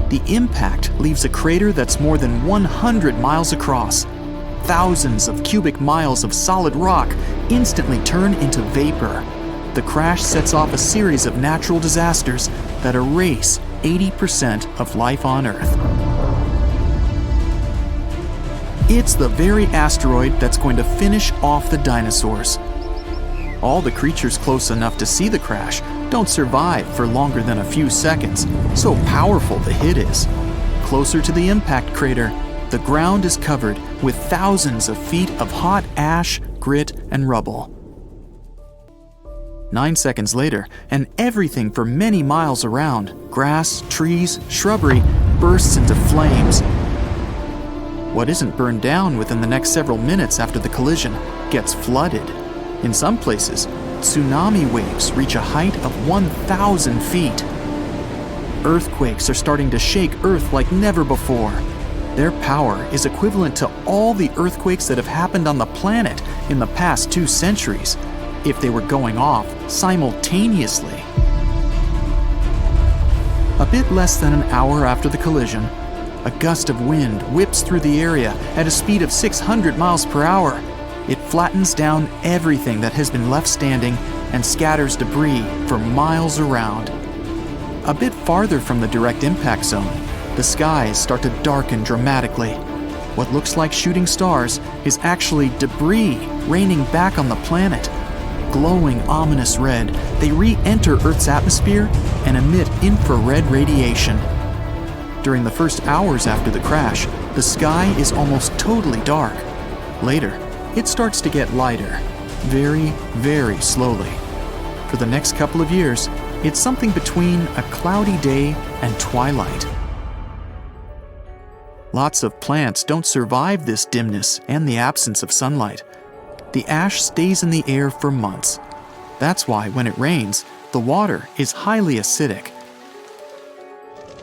The impact leaves a crater that's more than 100 miles across. Thousands of cubic miles of solid rock instantly turn into vapor. The crash sets off a series of natural disasters that erase 80% of life on Earth. It's the very asteroid that's going to finish off the dinosaurs. All the creatures close enough to see the crash don't survive for longer than a few seconds, so powerful the hit is. Closer to the impact crater, the ground is covered with thousands of feet of hot ash, grit, and rubble. 9 seconds later, and everything for many miles around, grass, trees, shrubbery, bursts into flames. What isn't burned down within the next several minutes after the collision gets flooded. In some places, tsunami waves reach a height of 1,000 feet. Earthquakes are starting to shake Earth like never before. Their power is equivalent to all the earthquakes that have happened on the planet in the past 2 centuries, if they were going off simultaneously. A bit less than an hour after the collision, a gust of wind whips through the area at a speed of 600 miles per hour. It flattens down everything that has been left standing and scatters debris for miles around. A bit farther from the direct impact zone, the skies start to darken dramatically. What looks like shooting stars is actually debris raining back on the planet. Glowing ominous red, they re-enter Earth's atmosphere and emit infrared radiation. During the first hours after the crash, the sky is almost totally dark. Later, it starts to get lighter, very, very slowly. For the next couple of years, it's something between a cloudy day and twilight. Lots of plants don't survive this dimness and the absence of sunlight. The ash stays in the air for months. That's why when it rains, the water is highly acidic.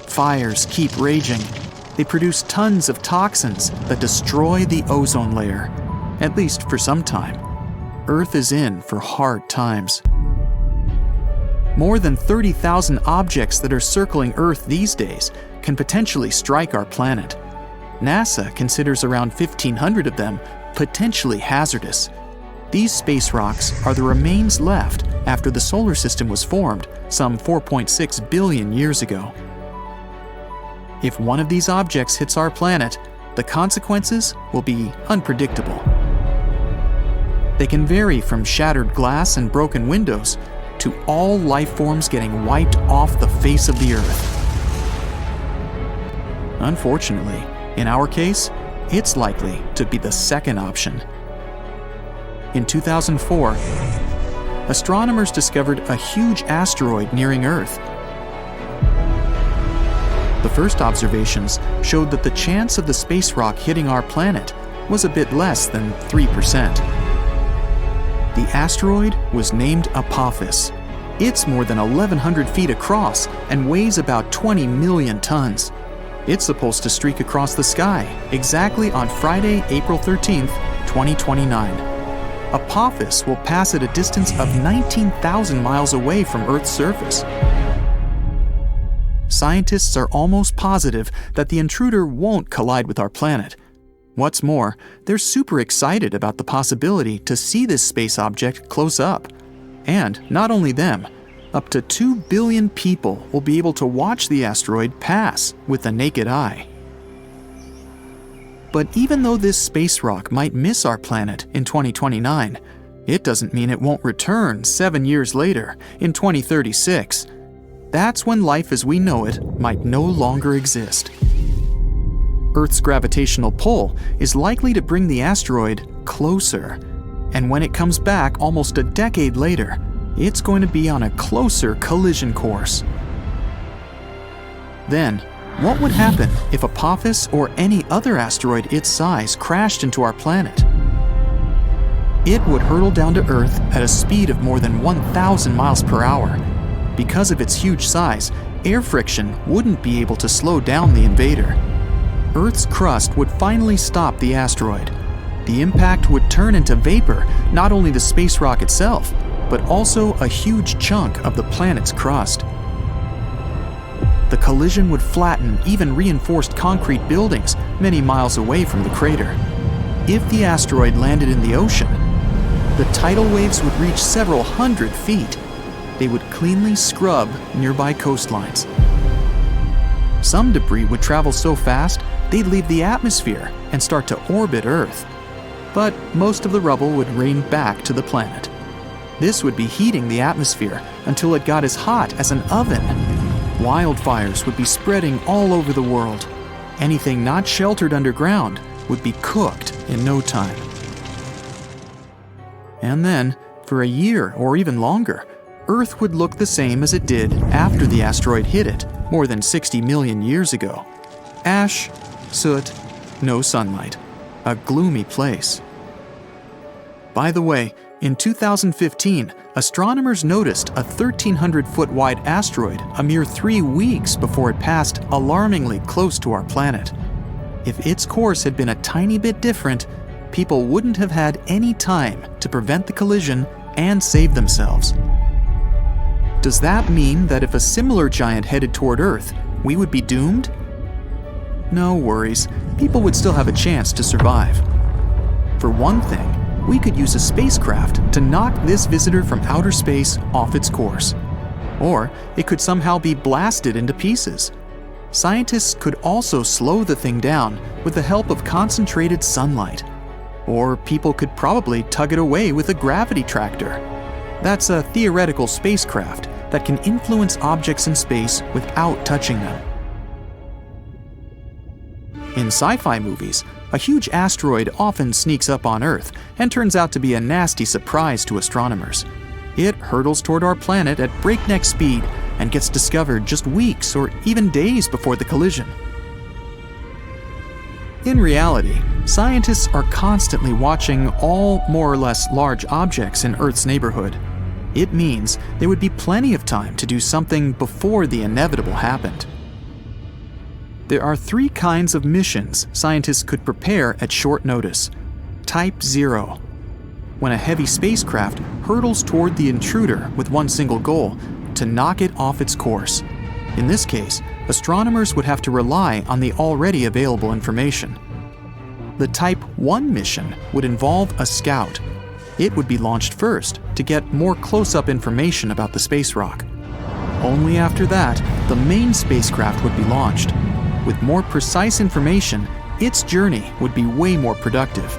Fires keep raging. They produce tons of toxins that destroy the ozone layer, at least for some time. Earth is in for hard times. More than 30,000 objects that are circling Earth these days can potentially strike our planet. NASA considers around 1,500 of them potentially hazardous. These space rocks are the remains left after the solar system was formed some 4.6 billion years ago. If one of these objects hits our planet, the consequences will be unpredictable. They can vary from shattered glass and broken windows to all life forms getting wiped off the face of the Earth. Unfortunately, in our case, it's likely to be the second option. In 2004, astronomers discovered a huge asteroid nearing Earth. The first observations showed that the chance of the space rock hitting our planet was a bit less than 3%. The asteroid was named Apophis. It's more than 1,100 feet across and weighs about 20 million tons. It's supposed to streak across the sky exactly on Friday, April 13th, 2029. Apophis will pass at a distance of 19,000 miles away from Earth's surface. Scientists are almost positive that the intruder won't collide with our planet. What's more, they're super excited about the possibility to see this space object close up. And not only them, up to 2 billion people will be able to watch the asteroid pass with the naked eye. But even though this space rock might miss our planet in 2029, it doesn't mean it won't return 7 years later, in 2036. That's when life as we know it might no longer exist. Earth's gravitational pull is likely to bring the asteroid closer, and when it comes back almost a decade later, it's going to be on a closer collision course. Then, what would happen if Apophis or any other asteroid its size crashed into our planet? It would hurtle down to Earth at a speed of more than 1,000 miles per hour. Because of its huge size, air friction wouldn't be able to slow down the invader. Earth's crust would finally stop the asteroid. The impact would turn into vapor not only the space rock itself, but also a huge chunk of the planet's crust. The collision would flatten even reinforced concrete buildings many miles away from the crater. If the asteroid landed in the ocean, the tidal waves would reach several hundred feet. They would cleanly scrub nearby coastlines. Some debris would travel so fast they'd leave the atmosphere and start to orbit Earth. But most of the rubble would rain back to the planet. This would be heating the atmosphere until it got as hot as an oven. Wildfires would be spreading all over the world. Anything not sheltered underground would be cooked in no time. And then, for a year or even longer, Earth would look the same as it did after the asteroid hit it more than 60 million years ago. Ash, soot, no sunlight. A gloomy place. By the way, in 2015, astronomers noticed a 1,300-foot wide asteroid a mere 3 weeks before it passed alarmingly close to our planet. If its course had been a tiny bit different, people wouldn't have had any time to prevent the collision and save themselves. Does that mean that if a similar giant headed toward Earth, we would be doomed? No worries, people would still have a chance to survive. For one thing, we could use a spacecraft to knock this visitor from outer space off its course. Or it could somehow be blasted into pieces. Scientists could also slow the thing down with the help of concentrated sunlight. Or people could probably tug it away with a gravity tractor. That's a theoretical spacecraft that can influence objects in space without touching them. In sci-fi movies, a huge asteroid often sneaks up on Earth and turns out to be a nasty surprise to astronomers. It hurtles toward our planet at breakneck speed and gets discovered just weeks or even days before the collision. In reality, scientists are constantly watching all more or less large objects in Earth's neighborhood. It means there would be plenty of time to do something before the inevitable happened. There are 3 kinds of missions scientists could prepare at short notice. Type 0. When a heavy spacecraft hurtles toward the intruder with one single goal, to knock it off its course. In this case, astronomers would have to rely on the already available information. The Type 1 mission would involve a scout. It would be launched first to get more close-up information about the space rock. Only after that, the main spacecraft would be launched. With more precise information, its journey would be way more productive.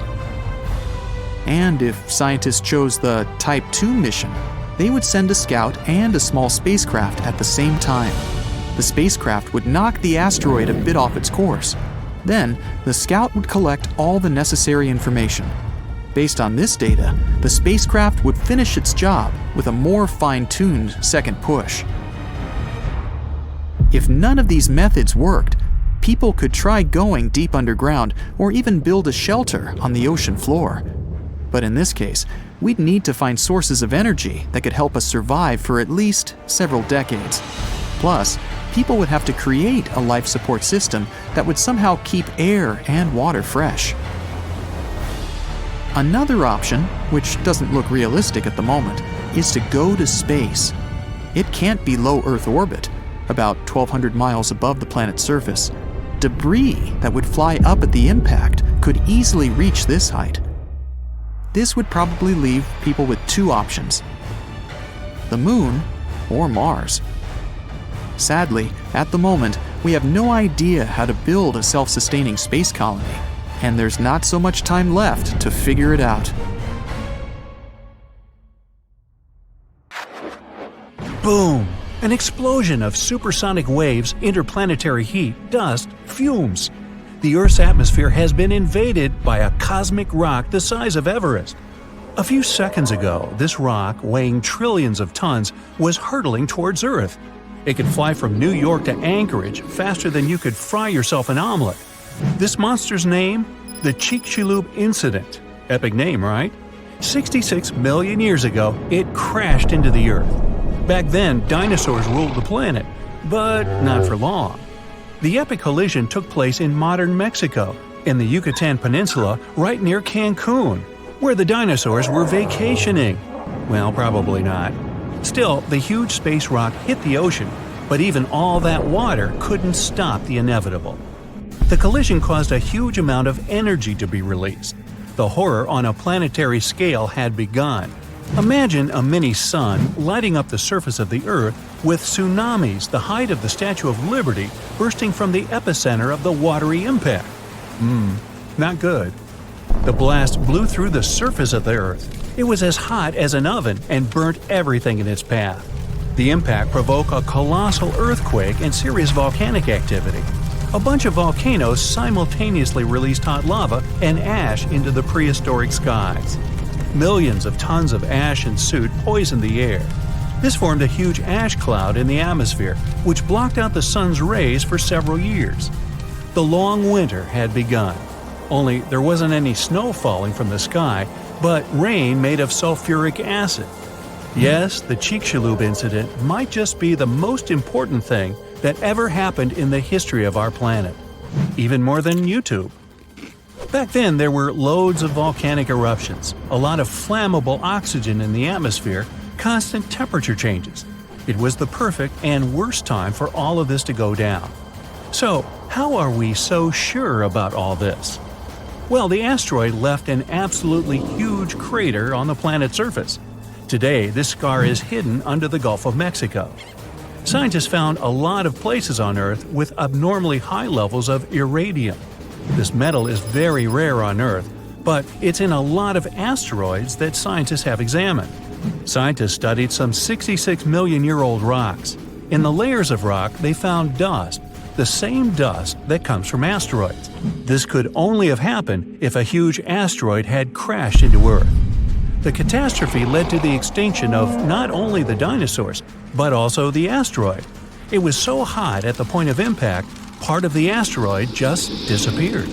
And if scientists chose the Type 2 mission, they would send a scout and a small spacecraft at the same time. The spacecraft would knock the asteroid a bit off its course. Then, the scout would collect all the necessary information. Based on this data, the spacecraft would finish its job with a more fine-tuned second push. If none of these methods worked, people could try going deep underground or even build a shelter on the ocean floor. But in this case, we'd need to find sources of energy that could help us survive for at least several decades. Plus, people would have to create a life support system that would somehow keep air and water fresh. Another option, which doesn't look realistic at the moment, is to go to space. It can't be low Earth orbit, about 1,200 miles above the planet's surface. Debris that would fly up at the impact could easily reach this height. This would probably leave people with 2 options: the Moon or Mars. Sadly, at the moment, we have no idea how to build a self-sustaining space colony, and there's not so much time left to figure it out. Boom! An explosion of supersonic waves, interplanetary heat, dust, fumes. The Earth's atmosphere has been invaded by a cosmic rock the size of Everest. A few seconds ago, this rock, weighing trillions of tons, was hurtling towards Earth. It could fly from New York to Anchorage faster than you could fry yourself an omelet. This monster's name? The Chicxulub Incident. Epic name, right? 66 million years ago, it crashed into the Earth. Back then, dinosaurs ruled the planet, but not for long. The epic collision took place in modern Mexico, in the Yucatan Peninsula, right near Cancun, where the dinosaurs were vacationing. Well, probably not. Still, the huge space rock hit the ocean, but even all that water couldn't stop the inevitable. The collision caused a huge amount of energy to be released. The horror on a planetary scale had begun. Imagine a mini-sun lighting up the surface of the Earth with tsunamis the height of the Statue of Liberty bursting from the epicenter of the watery impact. Not good. The blast blew through the surface of the Earth. It was as hot as an oven and burnt everything in its path. The impact provoked a colossal earthquake and serious volcanic activity. A bunch of volcanoes simultaneously released hot lava and ash into the prehistoric skies. Millions of tons of ash and soot poisoned the air. This formed a huge ash cloud in the atmosphere, which blocked out the sun's rays for several years. The long winter had begun. Only there wasn't any snow falling from the sky, but rain made of sulfuric acid. Yes, the Chicxulub incident might just be the most important thing that ever happened in the history of our planet. Even more than YouTube. Back then, there were loads of volcanic eruptions, a lot of flammable oxygen in the atmosphere, constant temperature changes. It was the perfect and worst time for all of this to go down. So, how are we so sure about all this? Well, the asteroid left an absolutely huge crater on the planet's surface. Today, this scar is hidden under the Gulf of Mexico. Scientists found a lot of places on Earth with abnormally high levels of iridium. This metal is very rare on Earth, but it's in a lot of asteroids that scientists have examined. Scientists studied some 66-million-year-old rocks. In the layers of rock, they found dust, the same dust that comes from asteroids. This could only have happened if a huge asteroid had crashed into Earth. The catastrophe led to the extinction of not only the dinosaurs, but also the asteroid. It was so hot at the point of impact, part of the asteroid just disappeared.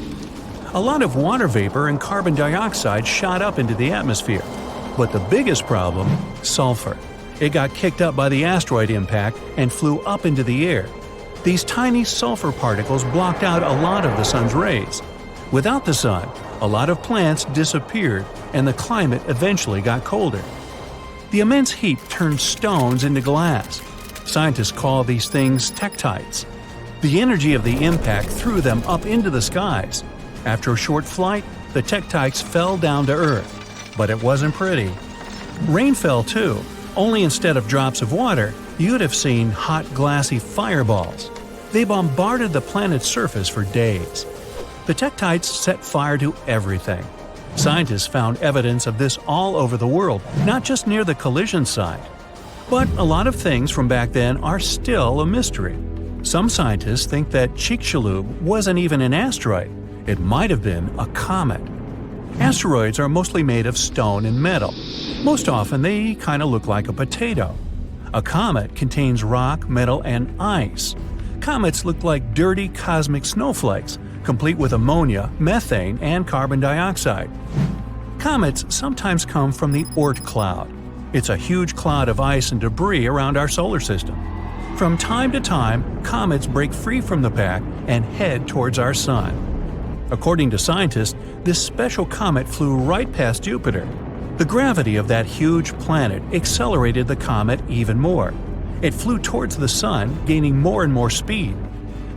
A lot of water vapor and carbon dioxide shot up into the atmosphere. But the biggest problem, sulfur. It got kicked up by the asteroid impact and flew up into the air. These tiny sulfur particles blocked out a lot of the sun's rays. Without the sun, a lot of plants disappeared and the climate eventually got colder. The immense heat turned stones into glass. Scientists call these things tektites. The energy of the impact threw them up into the skies. After a short flight, the tektites fell down to Earth. But it wasn't pretty. Rain fell too, only instead of drops of water, you'd have seen hot glassy fireballs. They bombarded the planet's surface for days. The tektites set fire to everything. Scientists found evidence of this all over the world, not just near the collision site. But a lot of things from back then are still a mystery. Some scientists think that Chicxulub wasn't even an asteroid. It might have been a comet. Asteroids are mostly made of stone and metal. Most often they kind of look like a potato. A comet contains rock, metal, and ice. Comets look like dirty cosmic snowflakes, complete with ammonia, methane, and carbon dioxide. Comets sometimes come from the Oort cloud. It's a huge cloud of ice and debris around our solar system. From time to time, comets break free from the pack and head towards our sun. According to scientists, this special comet flew right past Jupiter. The gravity of that huge planet accelerated the comet even more. It flew towards the sun, gaining more and more speed.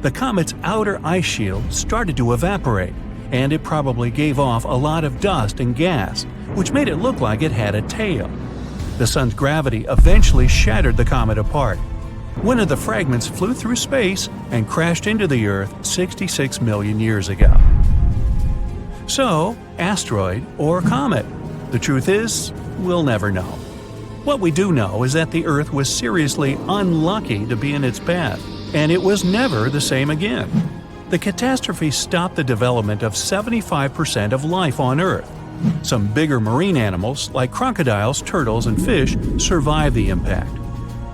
The comet's outer ice shield started to evaporate, and it probably gave off a lot of dust and gas, which made it look like it had a tail. The sun's gravity eventually shattered the comet apart. One of the fragments flew through space and crashed into the Earth 66 million years ago. So, asteroid or comet? The truth is, we'll never know. What we do know is that the Earth was seriously unlucky to be in its path, and it was never the same again. The catastrophe stopped the development of 75% of life on Earth. Some bigger marine animals, like crocodiles, turtles, and fish, survived the impact.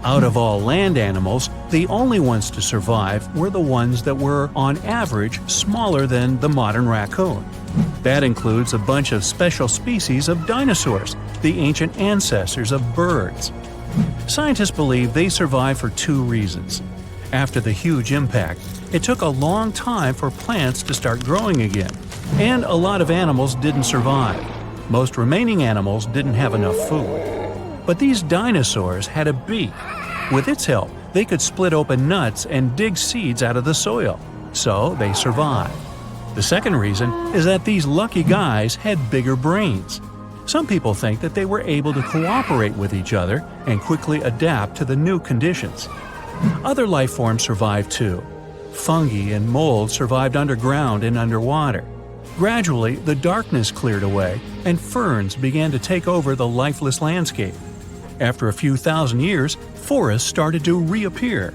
Out of all land animals, the only ones to survive were the ones that were, on average, smaller than the modern raccoon. That includes a bunch of special species of dinosaurs, the ancient ancestors of birds. Scientists believe they survived for two reasons. After the huge impact, it took a long time for plants to start growing again, and a lot of animals didn't survive. Most remaining animals didn't have enough food. But these dinosaurs had a beak. With its help, they could split open nuts and dig seeds out of the soil, so they survived. The second reason is that these lucky guys had bigger brains. Some people think that they were able to cooperate with each other and quickly adapt to the new conditions. Other life forms survived too. Fungi and mold survived underground and underwater. Gradually, the darkness cleared away and ferns began to take over the lifeless landscape. After a few thousand years, forests started to reappear.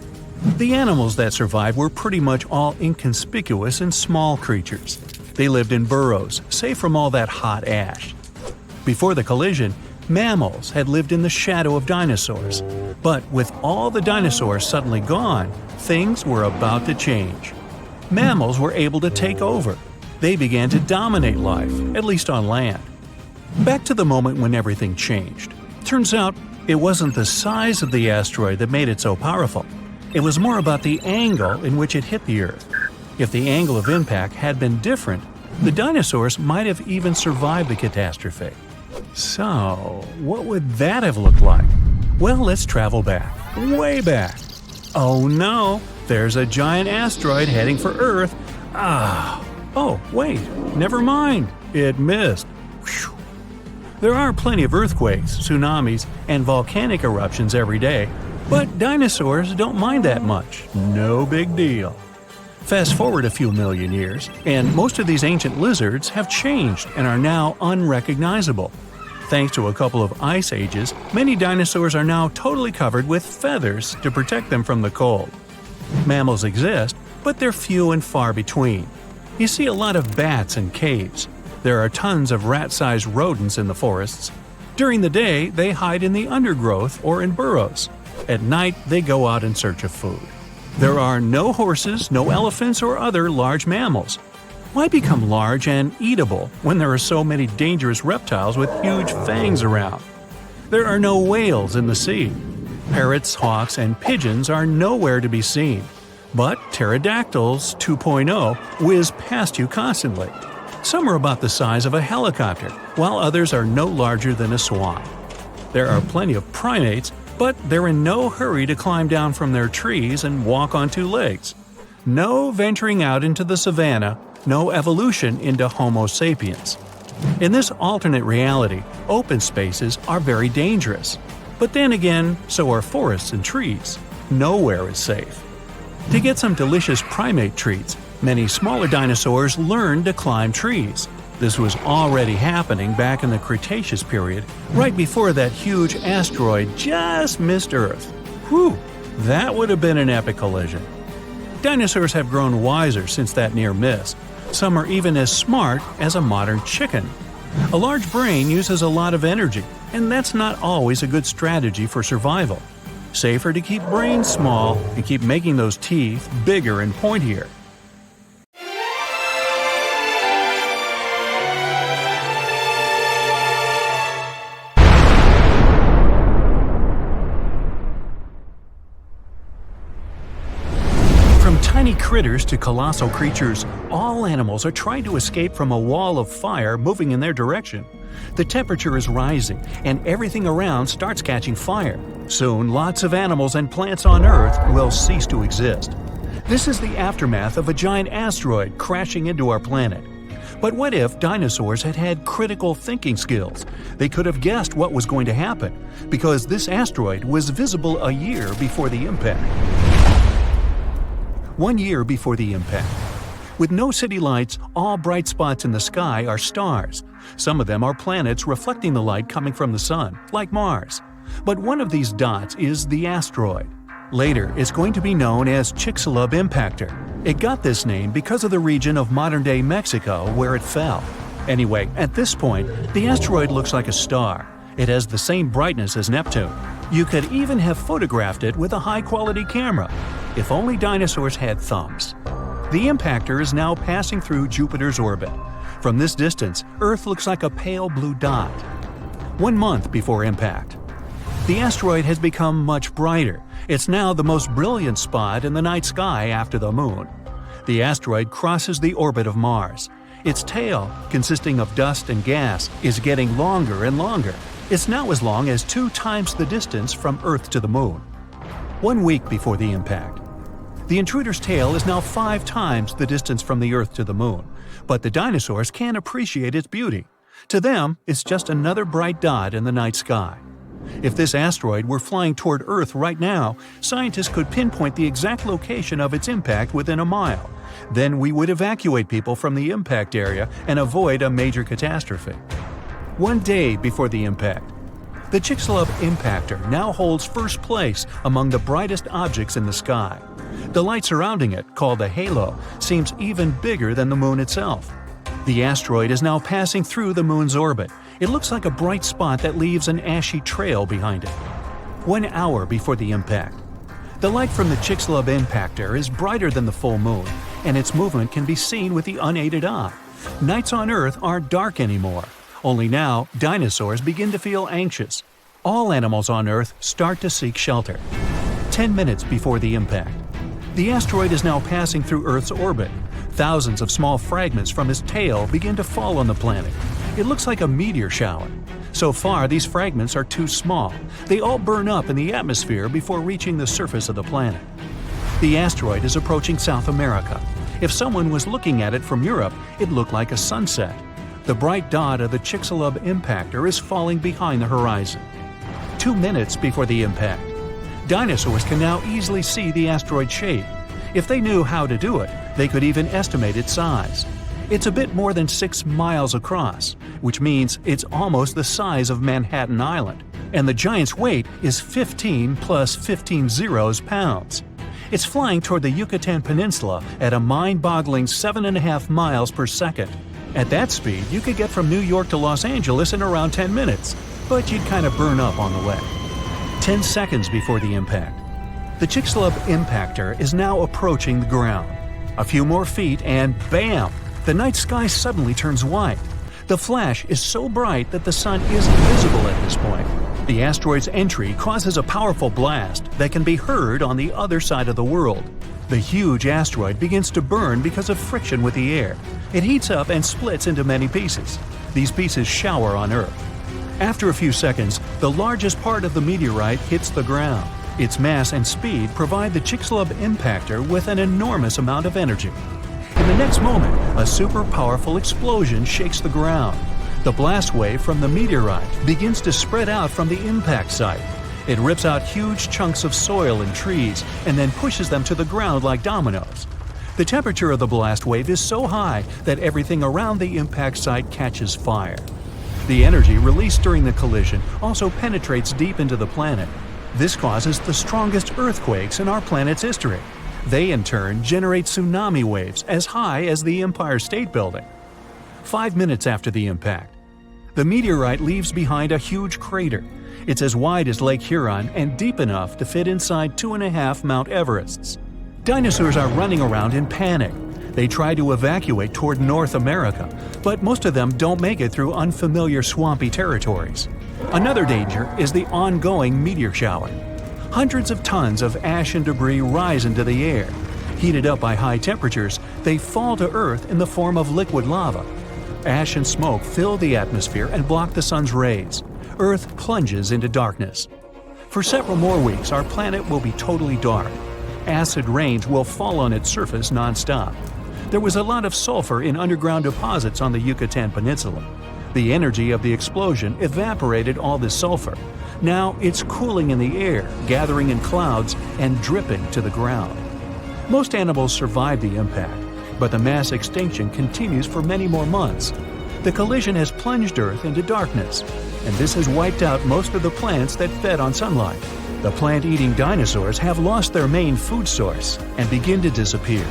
The animals that survived were pretty much all inconspicuous and small creatures. They lived in burrows, safe from all that hot ash. Before the collision, mammals had lived in the shadow of dinosaurs. But with all the dinosaurs suddenly gone, things were about to change. Mammals were able to take over. They began to dominate life, at least on land. Back to the moment when everything changed. Turns out, it wasn't the size of the asteroid that made it so powerful. It was more about the angle in which it hit the Earth. If the angle of impact had been different, the dinosaurs might have even survived the catastrophe. So, what would that have looked like? Well, let's travel back. way back. Oh no, there's a giant asteroid heading for Earth. Oh, wait, never mind. It missed. Whew. There are plenty of earthquakes, tsunamis, and volcanic eruptions every day, but dinosaurs don't mind that much. No big deal. Fast forward a few million years, and most of these ancient lizards have changed and are now unrecognizable. Thanks to a couple of ice ages, many dinosaurs are now totally covered with feathers to protect them from the cold. Mammals exist, but they're few and far between. You see a lot of bats in caves. There are tons of rat-sized rodents in the forests. During the day, they hide in the undergrowth or in burrows. At night, they go out in search of food. There are no horses, no elephants, or other large mammals. Why become large and eatable when there are so many dangerous reptiles with huge fangs around? There are no whales in the sea. Parrots, hawks, and pigeons are nowhere to be seen. But pterodactyls 2.0 whiz past you constantly. Some are about the size of a helicopter, while others are no larger than a swan. There are plenty of primates, but they're in no hurry to climb down from their trees and walk on two legs. No venturing out into the savannah, no evolution into Homo sapiens. In this alternate reality, open spaces are very dangerous. But then again, so are forests and trees. Nowhere is safe. To get some delicious primate treats, many smaller dinosaurs learned to climb trees. This was already happening back in the Cretaceous period, right before that huge asteroid just missed Earth. Whew, that would have been an epic collision. Dinosaurs have grown wiser since that near miss. Some are even as smart as a modern chicken. A large brain uses a lot of energy, and that's not always a good strategy for survival. Safer to keep brains small and keep making those teeth bigger and pointier. From tiny critters to colossal creatures, all animals are trying to escape from a wall of fire moving in their direction. The temperature is rising, and everything around starts catching fire. Soon, lots of animals and plants on Earth will cease to exist. This is the aftermath of a giant asteroid crashing into our planet. But what if dinosaurs had had critical thinking skills? They could have guessed what was going to happen, because this asteroid was visible a year before the impact. 1 year before the impact. With no city lights, all bright spots in the sky are stars. Some of them are planets reflecting the light coming from the sun, like Mars. But one of these dots is the asteroid. Later, it's going to be known as Chicxulub Impactor. It got this name because of the region of modern-day Mexico where it fell. Anyway, at this point, the asteroid looks like a star. It has the same brightness as Neptune. You could even have photographed it with a high-quality camera. If only dinosaurs had thumbs. The impactor is now passing through Jupiter's orbit. From this distance, Earth looks like a pale blue dot. 1 month before impact. The asteroid has become much brighter. It's now the most brilliant spot in the night sky after the Moon. The asteroid crosses the orbit of Mars. Its tail, consisting of dust and gas, is getting longer and longer. It's now as long as 2 times the distance from Earth to the Moon. 1 week before the impact. The intruder's tail is now 5 times the distance from the Earth to the Moon, but the dinosaurs can't appreciate its beauty. To them, it's just another bright dot in the night sky. If this asteroid were flying toward Earth right now, scientists could pinpoint the exact location of its impact within a mile. Then we would evacuate people from the impact area and avoid a major catastrophe. 1 day before the impact. The Chicxulub Impactor now holds first place among the brightest objects in the sky. The light surrounding it, called a halo, seems even bigger than the Moon itself. The asteroid is now passing through the Moon's orbit. It looks like a bright spot that leaves an ashy trail behind it. 1 hour before the impact. The light from the Chicxulub Impactor is brighter than the full Moon, and its movement can be seen with the unaided eye. Nights on Earth aren't dark anymore. Only now, dinosaurs begin to feel anxious. All animals on Earth start to seek shelter. 10 minutes before the impact. The asteroid is now passing through Earth's orbit. Thousands of small fragments from its tail begin to fall on the planet. It looks like a meteor shower. So far, these fragments are too small. They all burn up in the atmosphere before reaching the surface of the planet. The asteroid is approaching South America. If someone was looking at it from Europe, it looked like a sunset. The bright dot of the Chicxulub impactor is falling behind the horizon. 2 minutes before the impact. Dinosaurs can now easily see the asteroid shape. If they knew how to do it, they could even estimate its size. It's a bit more than 6 miles across, which means it's almost the size of Manhattan Island, and the giant's weight is 15 plus 15 zeros pounds. It's flying toward the Yucatan Peninsula at a mind-boggling 7.5 miles per second. At that speed, you could get from New York to Los Angeles in around 10 minutes, but you'd kind of burn up on the way. 10 seconds before the impact. The Chicxulub impactor is now approaching the ground. A few more feet and bam! The night sky suddenly turns white. The flash is so bright that the sun isn't visible at this point. The asteroid's entry causes a powerful blast that can be heard on the other side of the world. The huge asteroid begins to burn because of friction with the air. It heats up and splits into many pieces. These pieces shower on Earth. After a few seconds, the largest part of the meteorite hits the ground. Its mass and speed provide the Chicxulub impactor with an enormous amount of energy. In the next moment, a super powerful explosion shakes the ground. The blast wave from the meteorite begins to spread out from the impact site. It rips out huge chunks of soil and trees and then pushes them to the ground like dominoes. The temperature of the blast wave is so high that everything around the impact site catches fire. The energy released during the collision also penetrates deep into the planet. This causes the strongest earthquakes in our planet's history. They in turn generate tsunami waves as high as the Empire State Building. 5 minutes after the impact, the meteorite leaves behind a huge crater. It's as wide as Lake Huron and deep enough to fit inside 2.5 Mount Everests. Dinosaurs are running around in panic. They try to evacuate toward North America, but most of them don't make it through unfamiliar swampy territories. Another danger is the ongoing meteor shower. Hundreds of tons of ash and debris rise into the air. Heated up by high temperatures, they fall to Earth in the form of liquid lava. Ash and smoke fill the atmosphere and block the sun's rays. Earth plunges into darkness. For several more weeks, our planet will be totally dark. Acid rains will fall on its surface non-stop. There was a lot of sulfur in underground deposits on the Yucatan Peninsula. The energy of the explosion evaporated all this sulfur. Now it's cooling in the air, gathering in clouds, and dripping to the ground. Most animals survive the impact, but the mass extinction continues for many more months. The collision has plunged Earth into darkness, and this has wiped out most of the plants that fed on sunlight. The plant-eating dinosaurs have lost their main food source and begin to disappear.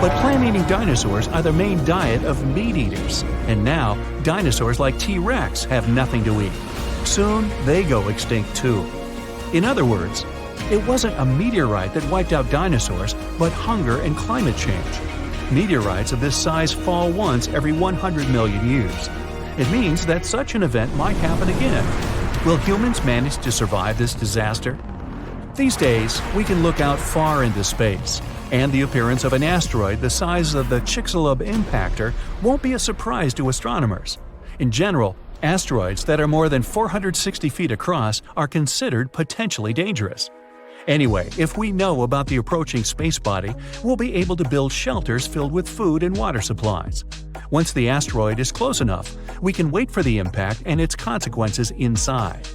But plant-eating dinosaurs are the main diet of meat-eaters, and now dinosaurs like T-Rex have nothing to eat. Soon, they go extinct too. In other words, it wasn't a meteorite that wiped out dinosaurs, but hunger and climate change. Meteorites of this size fall once every 100 million years. It means that such an event might happen again. Will humans manage to survive this disaster? These days, we can look out far into space, and the appearance of an asteroid the size of the Chicxulub impactor won't be a surprise to astronomers. In general, asteroids that are more than 460 feet across are considered potentially dangerous. Anyway, if we know about the approaching space body, we'll be able to build shelters filled with food and water supplies. Once the asteroid is close enough, we can wait for the impact and its consequences inside.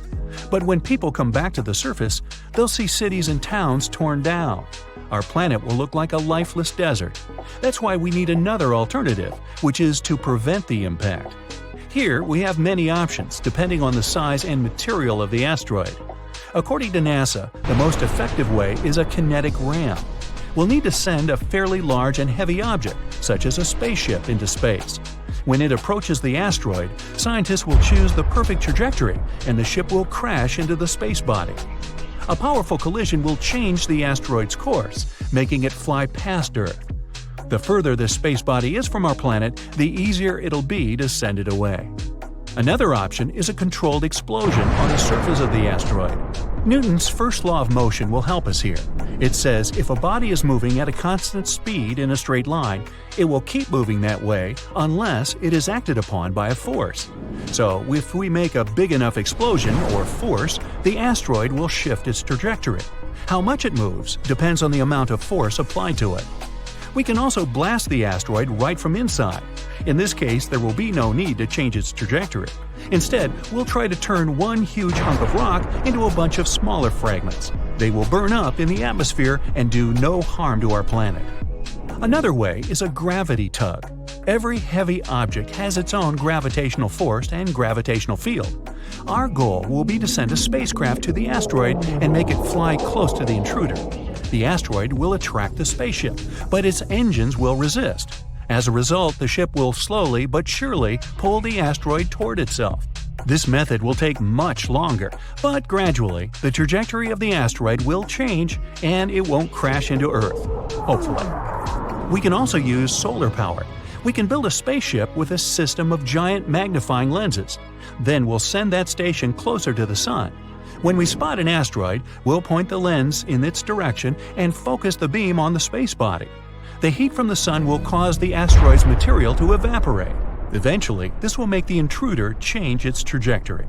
But when people come back to the surface, they'll see cities and towns torn down. Our planet will look like a lifeless desert. That's why we need another alternative, which is to prevent the impact. Here, we have many options depending on the size and material of the asteroid. According to NASA, the most effective way is a kinetic ramp. We'll need to send a fairly large and heavy object, such as a spaceship, into space. When it approaches the asteroid, scientists will choose the perfect trajectory, and the ship will crash into the space body. A powerful collision will change the asteroid's course, making it fly past Earth. The further this space body is from our planet, the easier it'll be to send it away. Another option is a controlled explosion on the surface of the asteroid. Newton's first law of motion will help us here. It says if a body is moving at a constant speed in a straight line, it will keep moving that way unless it is acted upon by a force. So, if we make a big enough explosion or force, the asteroid will shift its trajectory. How much it moves depends on the amount of force applied to it. We can also blast the asteroid right from inside. In this case, there will be no need to change its trajectory. Instead, we'll try to turn one huge hunk of rock into a bunch of smaller fragments. They will burn up in the atmosphere and do no harm to our planet. Another way is a gravity tug. Every heavy object has its own gravitational force and gravitational field. Our goal will be to send a spacecraft to the asteroid and make it fly close to the intruder. The asteroid will attract the spaceship, but its engines will resist. As a result, the ship will slowly but surely pull the asteroid toward itself. This method will take much longer, but gradually, the trajectory of the asteroid will change and it won't crash into Earth. Hopefully. We can also use solar power. We can build a spaceship with a system of giant magnifying lenses. Then we'll send that station closer to the Sun. When we spot an asteroid, we'll point the lens in its direction and focus the beam on the space body. The heat from the Sun will cause the asteroid's material to evaporate. Eventually, this will make the intruder change its trajectory.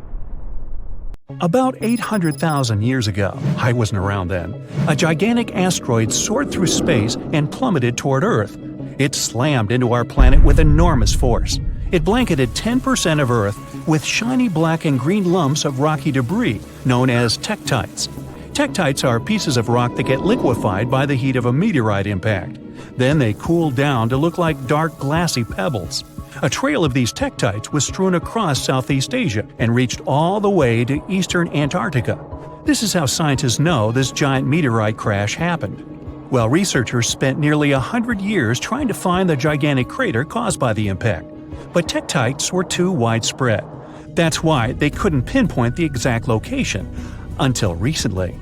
About 800,000 years ago, I wasn't around then, a gigantic asteroid soared through space and plummeted toward Earth. It slammed into our planet with enormous force. It blanketed 10% of Earth with shiny black and green lumps of rocky debris known as tektites. Tektites are pieces of rock that get liquefied by the heat of a meteorite impact. Then they cool down to look like dark glassy pebbles. A trail of these tektites was strewn across Southeast Asia and reached all the way to eastern Antarctica. This is how scientists know this giant meteorite crash happened. Well, researchers spent nearly 100 years trying to find the gigantic crater caused by the impact. But tektites were too widespread. That's why they couldn't pinpoint the exact location, until recently.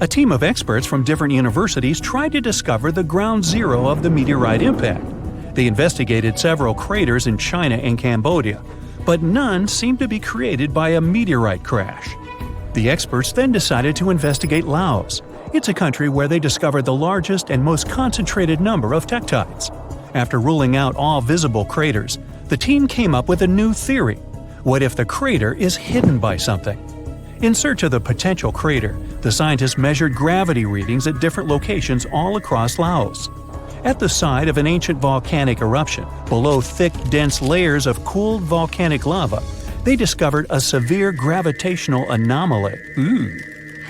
A team of experts from different universities tried to discover the ground zero of the meteorite impact. They investigated several craters in China and Cambodia, but none seemed to be created by a meteorite crash. The experts then decided to investigate Laos. It's a country where they discovered the largest and most concentrated number of tektites. After ruling out all visible craters, the team came up with a new theory. What if the crater is hidden by something? In search of the potential crater, the scientists measured gravity readings at different locations all across Laos. At the site of an ancient volcanic eruption, below thick, dense layers of cooled volcanic lava, they discovered a severe gravitational anomaly.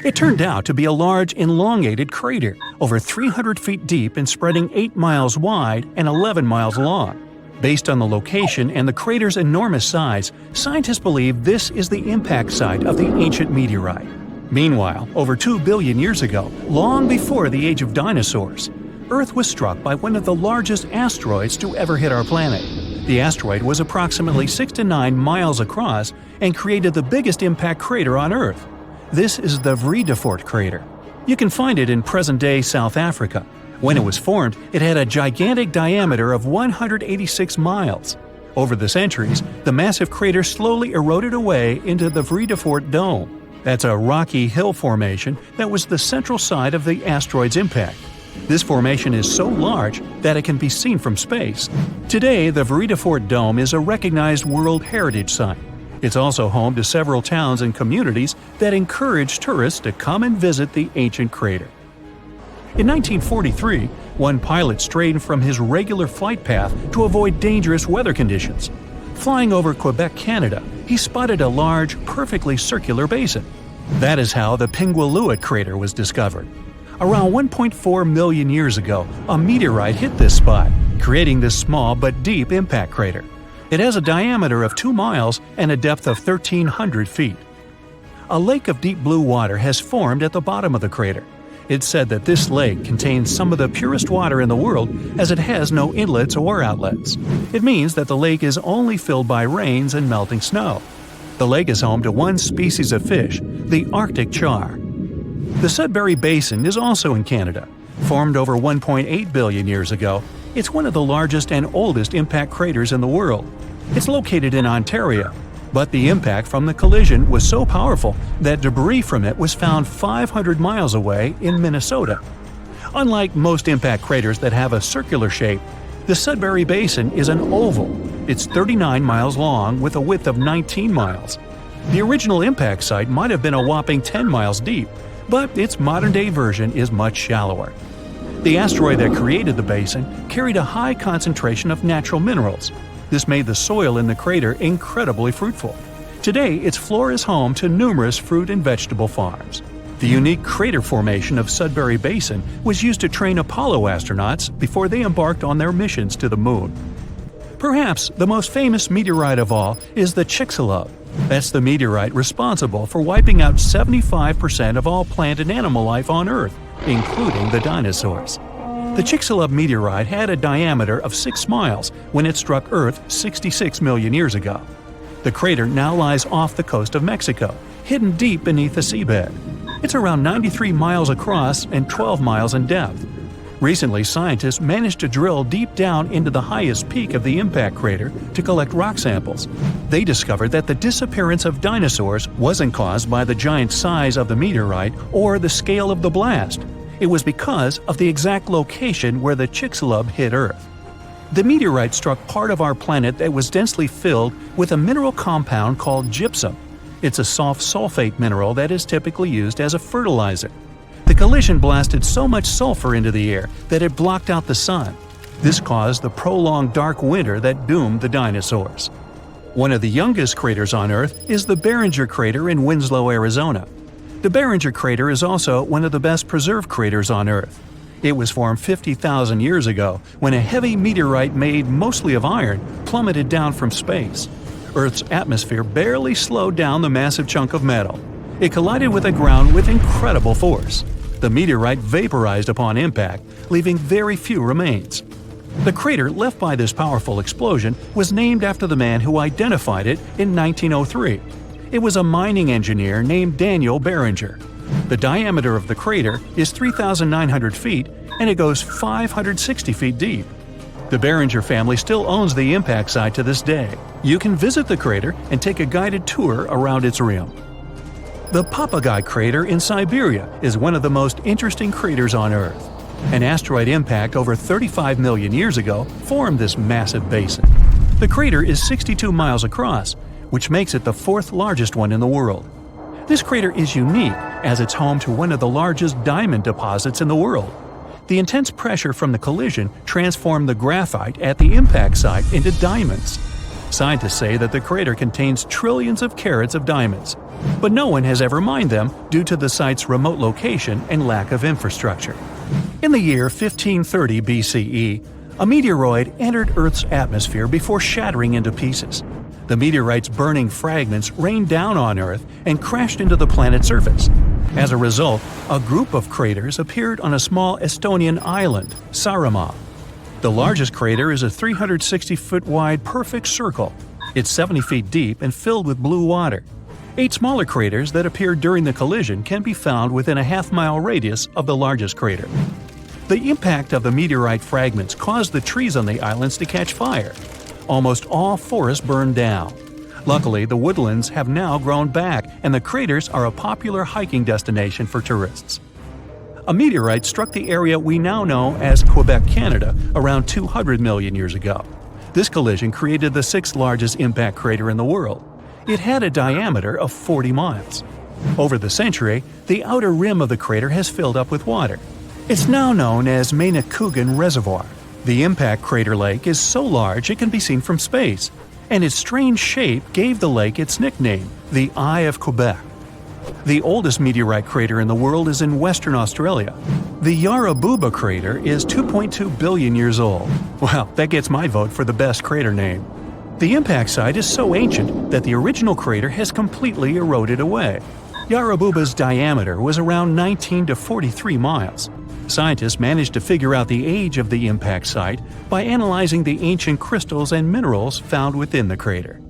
It turned out to be a large, elongated crater, over 300 feet deep and spreading 8 miles wide and 11 miles long. Based on the location and the crater's enormous size, scientists believe this is the impact site of the ancient meteorite. Meanwhile, over 2 billion years ago, long before the age of dinosaurs, Earth was struck by one of the largest asteroids to ever hit our planet. The asteroid was approximately 6 to 9 miles across and created the biggest impact crater on Earth. This is the Vredefort crater. You can find it in present-day South Africa. When it was formed, it had a gigantic diameter of 186 miles. Over the centuries, the massive crater slowly eroded away into the Vredefort Dome. That's a rocky hill formation that was the central site of the asteroid's impact. This formation is so large that it can be seen from space. Today, the Vredefort Dome is a recognized World Heritage Site. It's also home to several towns and communities that encourage tourists to come and visit the ancient crater. In 1943, one pilot strayed from his regular flight path to avoid dangerous weather conditions. Flying over Quebec, Canada, he spotted a large, perfectly circular basin. That is how the Pingualuit crater was discovered. Around 1.4 million years ago, a meteorite hit this spot, creating this small but deep impact crater. It has a diameter of 2 miles and a depth of 1,300 feet. A lake of deep blue water has formed at the bottom of the crater. It's said that this lake contains some of the purest water in the world as it has no inlets or outlets. It means that the lake is only filled by rains and melting snow. The lake is home to one species of fish, the Arctic char. The Sudbury Basin is also in Canada. Formed over 1.8 billion years ago, it's one of the largest and oldest impact craters in the world. It's located in Ontario, but the impact from the collision was so powerful that debris from it was found 500 miles away in Minnesota. Unlike most impact craters that have a circular shape, The Sudbury Basin is an oval. It's 39 miles long with a width of 19 miles. The original impact site might have been a whopping 10 miles deep, but its modern-day version is much shallower. The asteroid that created the basin carried a high concentration of natural minerals. This made the soil in the crater incredibly fruitful. Today, its floor is home to numerous fruit and vegetable farms. The unique crater formation of Sudbury Basin was used to train Apollo astronauts before they embarked on their missions to the Moon. Perhaps the most famous meteorite of all is the Chicxulub. That's the meteorite responsible for wiping out 75% of all plant and animal life on Earth, including the dinosaurs. The Chicxulub meteorite had a diameter of 6 miles when it struck Earth 66 million years ago. The crater now lies off the coast of Mexico, hidden deep beneath the seabed. It's around 93 miles across and 12 miles in depth. Recently, scientists managed to drill deep down into the highest peak of the impact crater to collect rock samples. They discovered that the disappearance of dinosaurs wasn't caused by the giant size of the meteorite or the scale of the blast. It was because of the exact location where the Chicxulub hit Earth. The meteorite struck part of our planet that was densely filled with a mineral compound called gypsum. It's a soft sulfate mineral that is typically used as a fertilizer. The collision blasted so much sulfur into the air that it blocked out the sun. This caused the prolonged dark winter that doomed the dinosaurs. One of the youngest craters on Earth is the Barringer crater in Winslow, Arizona. The Barringer crater is also one of the best preserved craters on Earth. It was formed 50,000 years ago when a heavy meteorite made mostly of iron plummeted down from space. Earth's atmosphere barely slowed down the massive chunk of metal. It collided with the ground with incredible force. The meteorite vaporized upon impact, leaving very few remains. The crater left by this powerful explosion was named after the man who identified it in 1903. It was a mining engineer named Daniel Barringer. The diameter of the crater is 3,900 feet and it goes 560 feet deep. The Barringer family still owns the impact site to this day. You can visit the crater and take a guided tour around its rim. The Papagai crater in Siberia is one of the most interesting craters on Earth. An asteroid impact over 35 million years ago formed this massive basin. The crater is 62 miles across, which makes it the fourth largest one in the world. This crater is unique as it's home to one of the largest diamond deposits in the world. The intense pressure from the collision transformed the graphite at the impact site into diamonds. Scientists say that the crater contains trillions of carats of diamonds, but no one has ever mined them due to the site's remote location and lack of infrastructure. In the year 1530 BCE, a meteoroid entered Earth's atmosphere before shattering into pieces. The meteorite's burning fragments rained down on Earth and crashed into the planet's surface. As a result, a group of craters appeared on a small Estonian island, Saaremaa. The largest crater is a 360-foot wide perfect circle. It's 70 feet deep and filled with blue water. 8 smaller craters that appeared during the collision can be found within a half-mile radius of the largest crater. The impact of the meteorite fragments caused the trees on the islands to catch fire. Almost all forests burned down. Luckily, the woodlands have now grown back and the craters are a popular hiking destination for tourists. A meteorite struck the area we now know as Quebec, Canada, around 200 million years ago. This collision created the 6th largest impact crater in the world. It had a diameter of 40 miles. Over the century, the outer rim of the crater has filled up with water. It's now known as Manicouagan Reservoir. The impact crater lake is so large it can be seen from space, and its strange shape gave the lake its nickname, the Eye of Quebec. The oldest meteorite crater in the world is in Western Australia. The Yarrabuba crater is 2.2 billion years old. Well, that gets my vote for the best crater name. The impact site is so ancient that the original crater has completely eroded away. Yarrabuba's diameter was around 19 to 43 miles. Scientists managed to figure out the age of the impact site by analyzing the ancient crystals and minerals found within the crater.